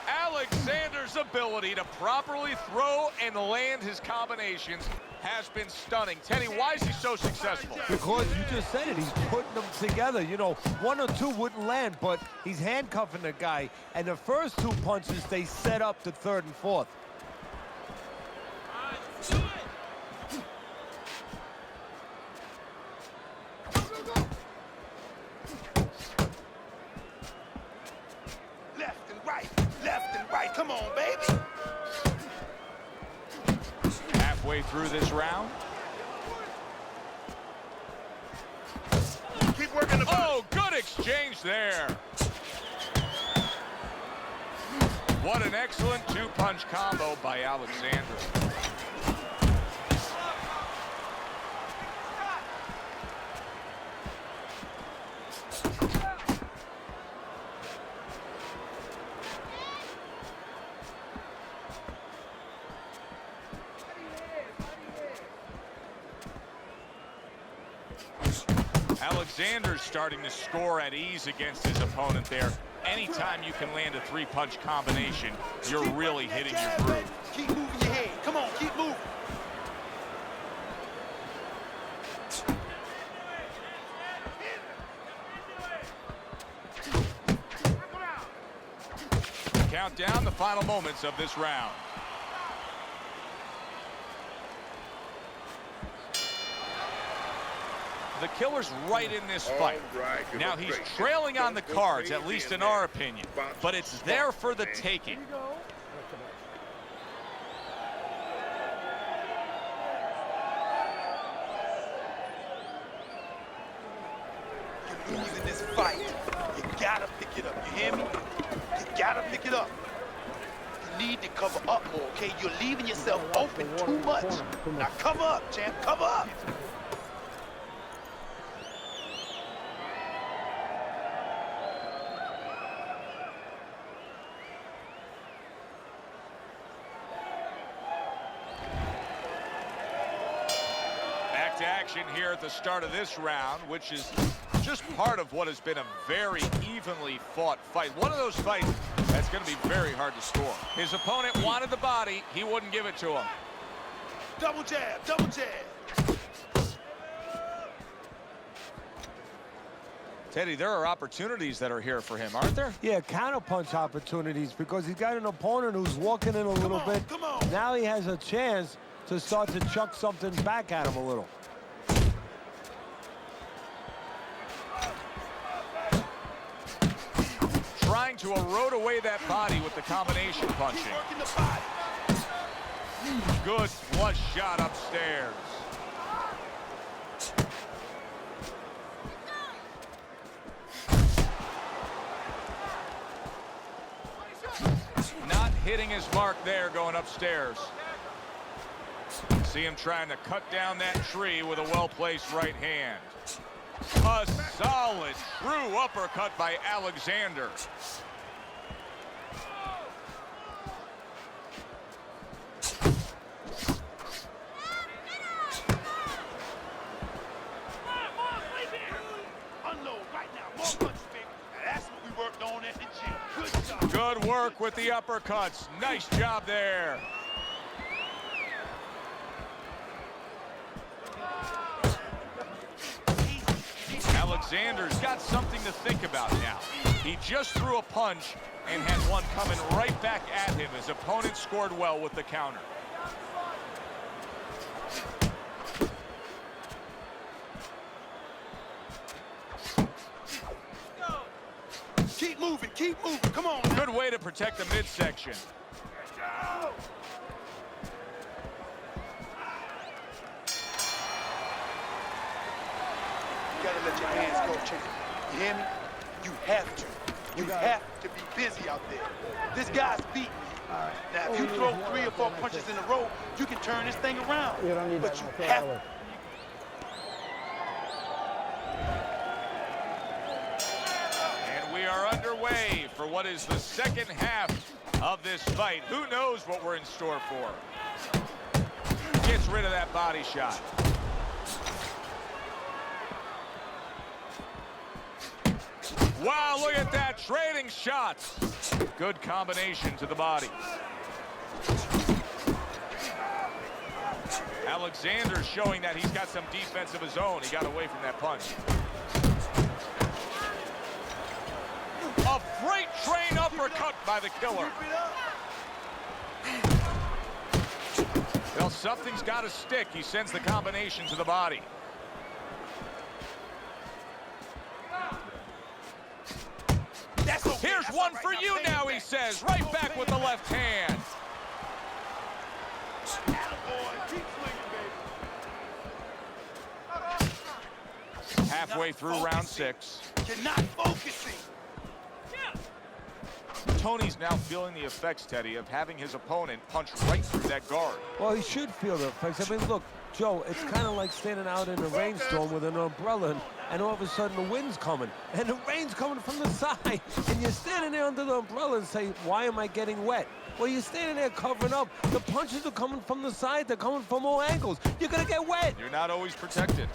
Alexander's ability to properly throw and land his combinations has been stunning. Teddy, why is he so successful? Because you just said it, he's putting them together. You know, 1 or 2 wouldn't land, but he's handcuffing the guy. And the first 2 punches, they set up the 3rd and 4th. Left and right, left and right. Come on, baby. Halfway through this round. Keep working the Oh, good exchange there. What an excellent 2-punch combo by Alexander. Alexander's starting to score at ease against his opponent there. Anytime you can land a 3-punch combination, you're really hitting your groove. Keep moving your head. Come on, keep moving. Count down the final moments of this round. The killer's right in this fight. Right, Now he's trailing on the cards, at least in our opinion, but it's there for the taking. pick it up. You hear me? You gotta pick it up. You need to cover up more, okay? You're leaving yourself open too much. Now cover up, champ. Cover up. Back to action here at the start of this round, which is just part of what has been a very evenly fought fight. One of those fights that's going to be very hard to score. His opponent wanted the body. He wouldn't give it to him. Double jab, double jab. Teddy, there are opportunities that are here for him, aren't there? Yeah, counterpunch opportunities because he's got an opponent who's walking in a little bit. Come on. Now he has a chance to start to chuck something back at him a little. Trying to erode away that body with the combination punching. Keep working the body. Good flush shot upstairs. Not hitting his mark there going upstairs. See him trying to cut down that tree with a well-placed right hand. A solid, true uppercut by Alexander. Unload right now. More punches, baby. Now that's what we worked on at the gym. Good job. Good work with the uppercuts. Nice job there. Alexander's got something to think about now. He just threw a punch and had one coming right back at him. His opponent scored well with the counter. Keep moving, keep moving. Come on. Good way to protect the midsection. You gotta let your hands go, champ. You hear me? You have to. You have to be busy out there. This guy's beating you. Now, if you throw 3 or 4 punches in a row, you can turn this thing around. But you have to. And we are underway for what is the second half of this fight. Who knows what we're in store for? Gets rid of that body shot. Wow, look at that, trading shots. Good combination to the body. Alexander showing that he's got some defense of his own. He got away from that punch. A freight train uppercut by the killer. Well, something's got to stick. He sends the combination to the body. That's okay. Here's That's one all right. for you pay now, it he back. says. Right back with the left hand. Attaboy. Keep swinging, baby. Halfway through round 6. You're not focusing. Tony's now feeling the effects, Teddy, of having his opponent punch right through that guard. Well, he should feel the effects. I mean, look, Joe, it's kind of like standing out in a rainstorm with an umbrella, and all of a sudden the wind's coming, and the rain's coming from the side, and you're standing there under the umbrella and say, why am I getting wet? Well, you're standing there covering up. The punches are coming from the side. They're coming from all angles. You're going to get wet. You're not always protected.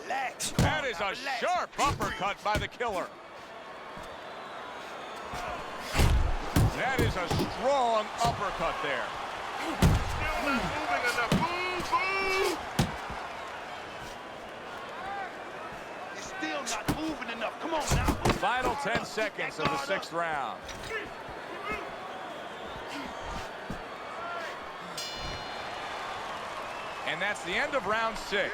Relax. That is a sharp uppercut by the killer. That is a strong uppercut there. Still not moving enough. Move, move. You're still not moving enough. Come on now. Final 10 seconds of the 6th round. And that's the end of round 6.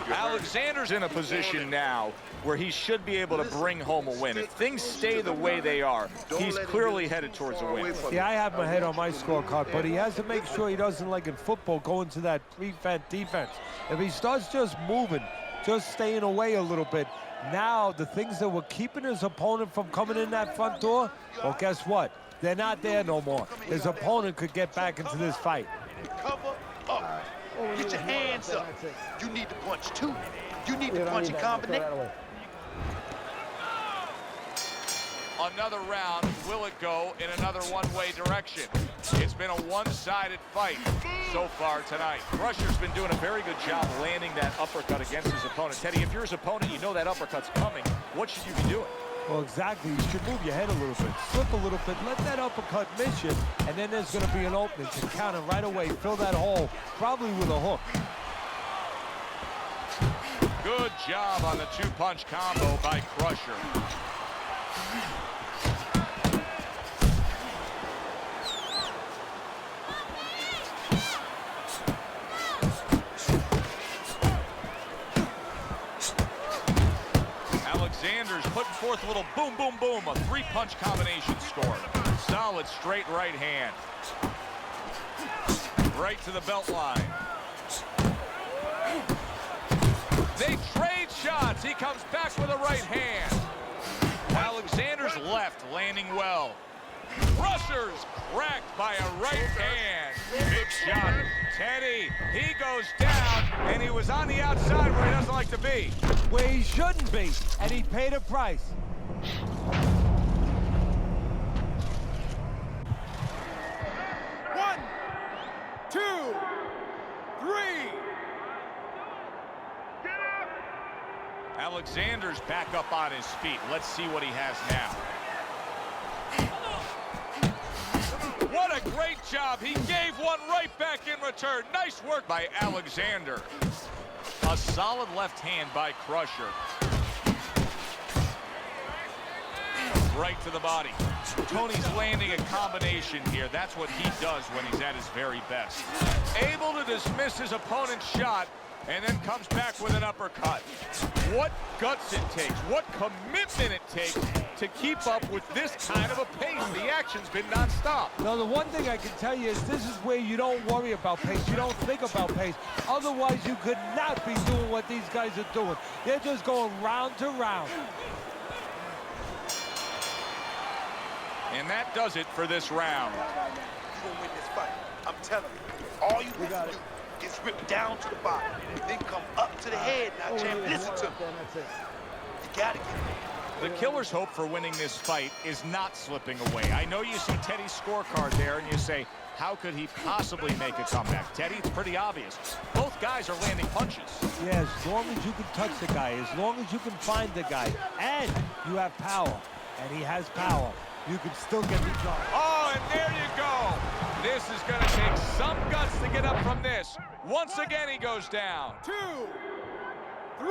Alexander's in a position now where he should be able to bring home a win. If things stay the way they are, he's clearly headed towards a win. Yeah, I have my head on my scorecard, but he has to make sure he doesn't, like in football, go into that prevent defense. If he starts just moving, just staying away a little bit, now the things that were keeping his opponent from coming in that front door, well, guess what? They're not there no more. His opponent could get back into this fight. Cover up. Get your hands up. You need to punch too. You need to punch in combination. Another round, will it go in another one-way direction? It's been a one-sided fight so far tonight. Crusher's been doing a very good job landing that uppercut against his opponent. Teddy, if you're his opponent, you know that uppercut's coming. What should you be doing? Well, exactly. You should move your head a little bit, slip a little bit, let that uppercut miss you, and then there's going to be an opening to counter right away, fill that hole, probably with a hook. Good job on the two-punch combo by Crusher. Alexander's putting forth a little boom, boom, boom, a three-punch combination score. Solid straight right hand. Right to the belt line. They trade shots. He comes back with a right hand. Alexander's left landing well. Crusher's cracked by a right hand. Big shot. Teddy, he goes down, and he was on the outside where he doesn't like to be. Where he shouldn't be, and he paid a price. 1, 2, 3. Alexander's back up on his feet. Let's see what he has now. What a great job. He gave one right back in return. Nice work by Alexander. A solid left hand by Crusher. Right to the body. Tony's landing a combination here. That's what he does when he's at his very best. Able to dismiss his opponent's shot and then comes back with an uppercut. What guts it takes, what commitment it takes to keep up with this kind of a pace. The action's been nonstop. Now, the one thing I can tell you is this is where you don't worry about pace. You don't think about pace. Otherwise, you could not be doing what these guys are doing. They're just going round to round. And that does it for this round. You're gonna win this fight. I'm telling you. All you have to do is rip down to the bottom, then come up to the head. Now, champ, listen to me. You gotta get it. The killer's hope for winning this fight is not slipping away. I know you see Teddy's scorecard there and you say, how could he possibly make a comeback? Teddy, it's pretty obvious. Both guys are landing punches. Yeah, as long as you can touch the guy, as long as you can find the guy, and you have power, and he has power, you can still get the job. Oh, and there you go. This is going to take some guts to get up from this. Once again, he goes down. 2, 3,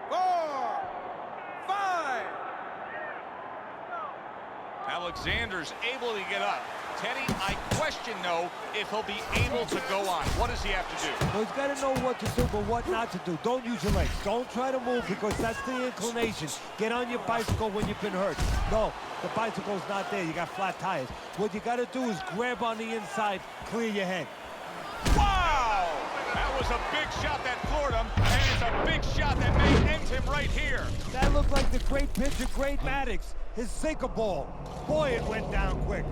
4, 5. Alexander's able to get up. Teddy, I question, though, if he'll be able to go on. What does he have to do? Well, he's got to know what to do, but what not to do. Don't use your legs. Don't try to move because that's the inclination. Get on your bicycle when you've been hurt. No, the bicycle's not there. You got flat tires. What you got to do is grab on the inside, clear your head. Wow! That was a big shot that floored him, and it's a big shot that may end him right here. That looked like the great pitcher, Great Maddox, his sinker ball. Boy, it went down quick.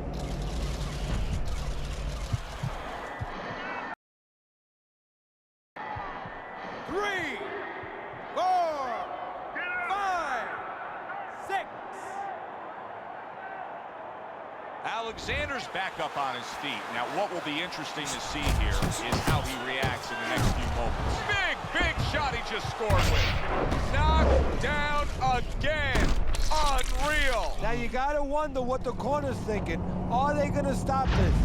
Three, 4, 5, 6. Alexander's back up on his feet. Now, what will be interesting to see here is how he reacts in the next few moments. Big shot he just scored with. Knocked down again. Unreal. Now, you got to wonder what the corner's thinking. Are they going to stop this?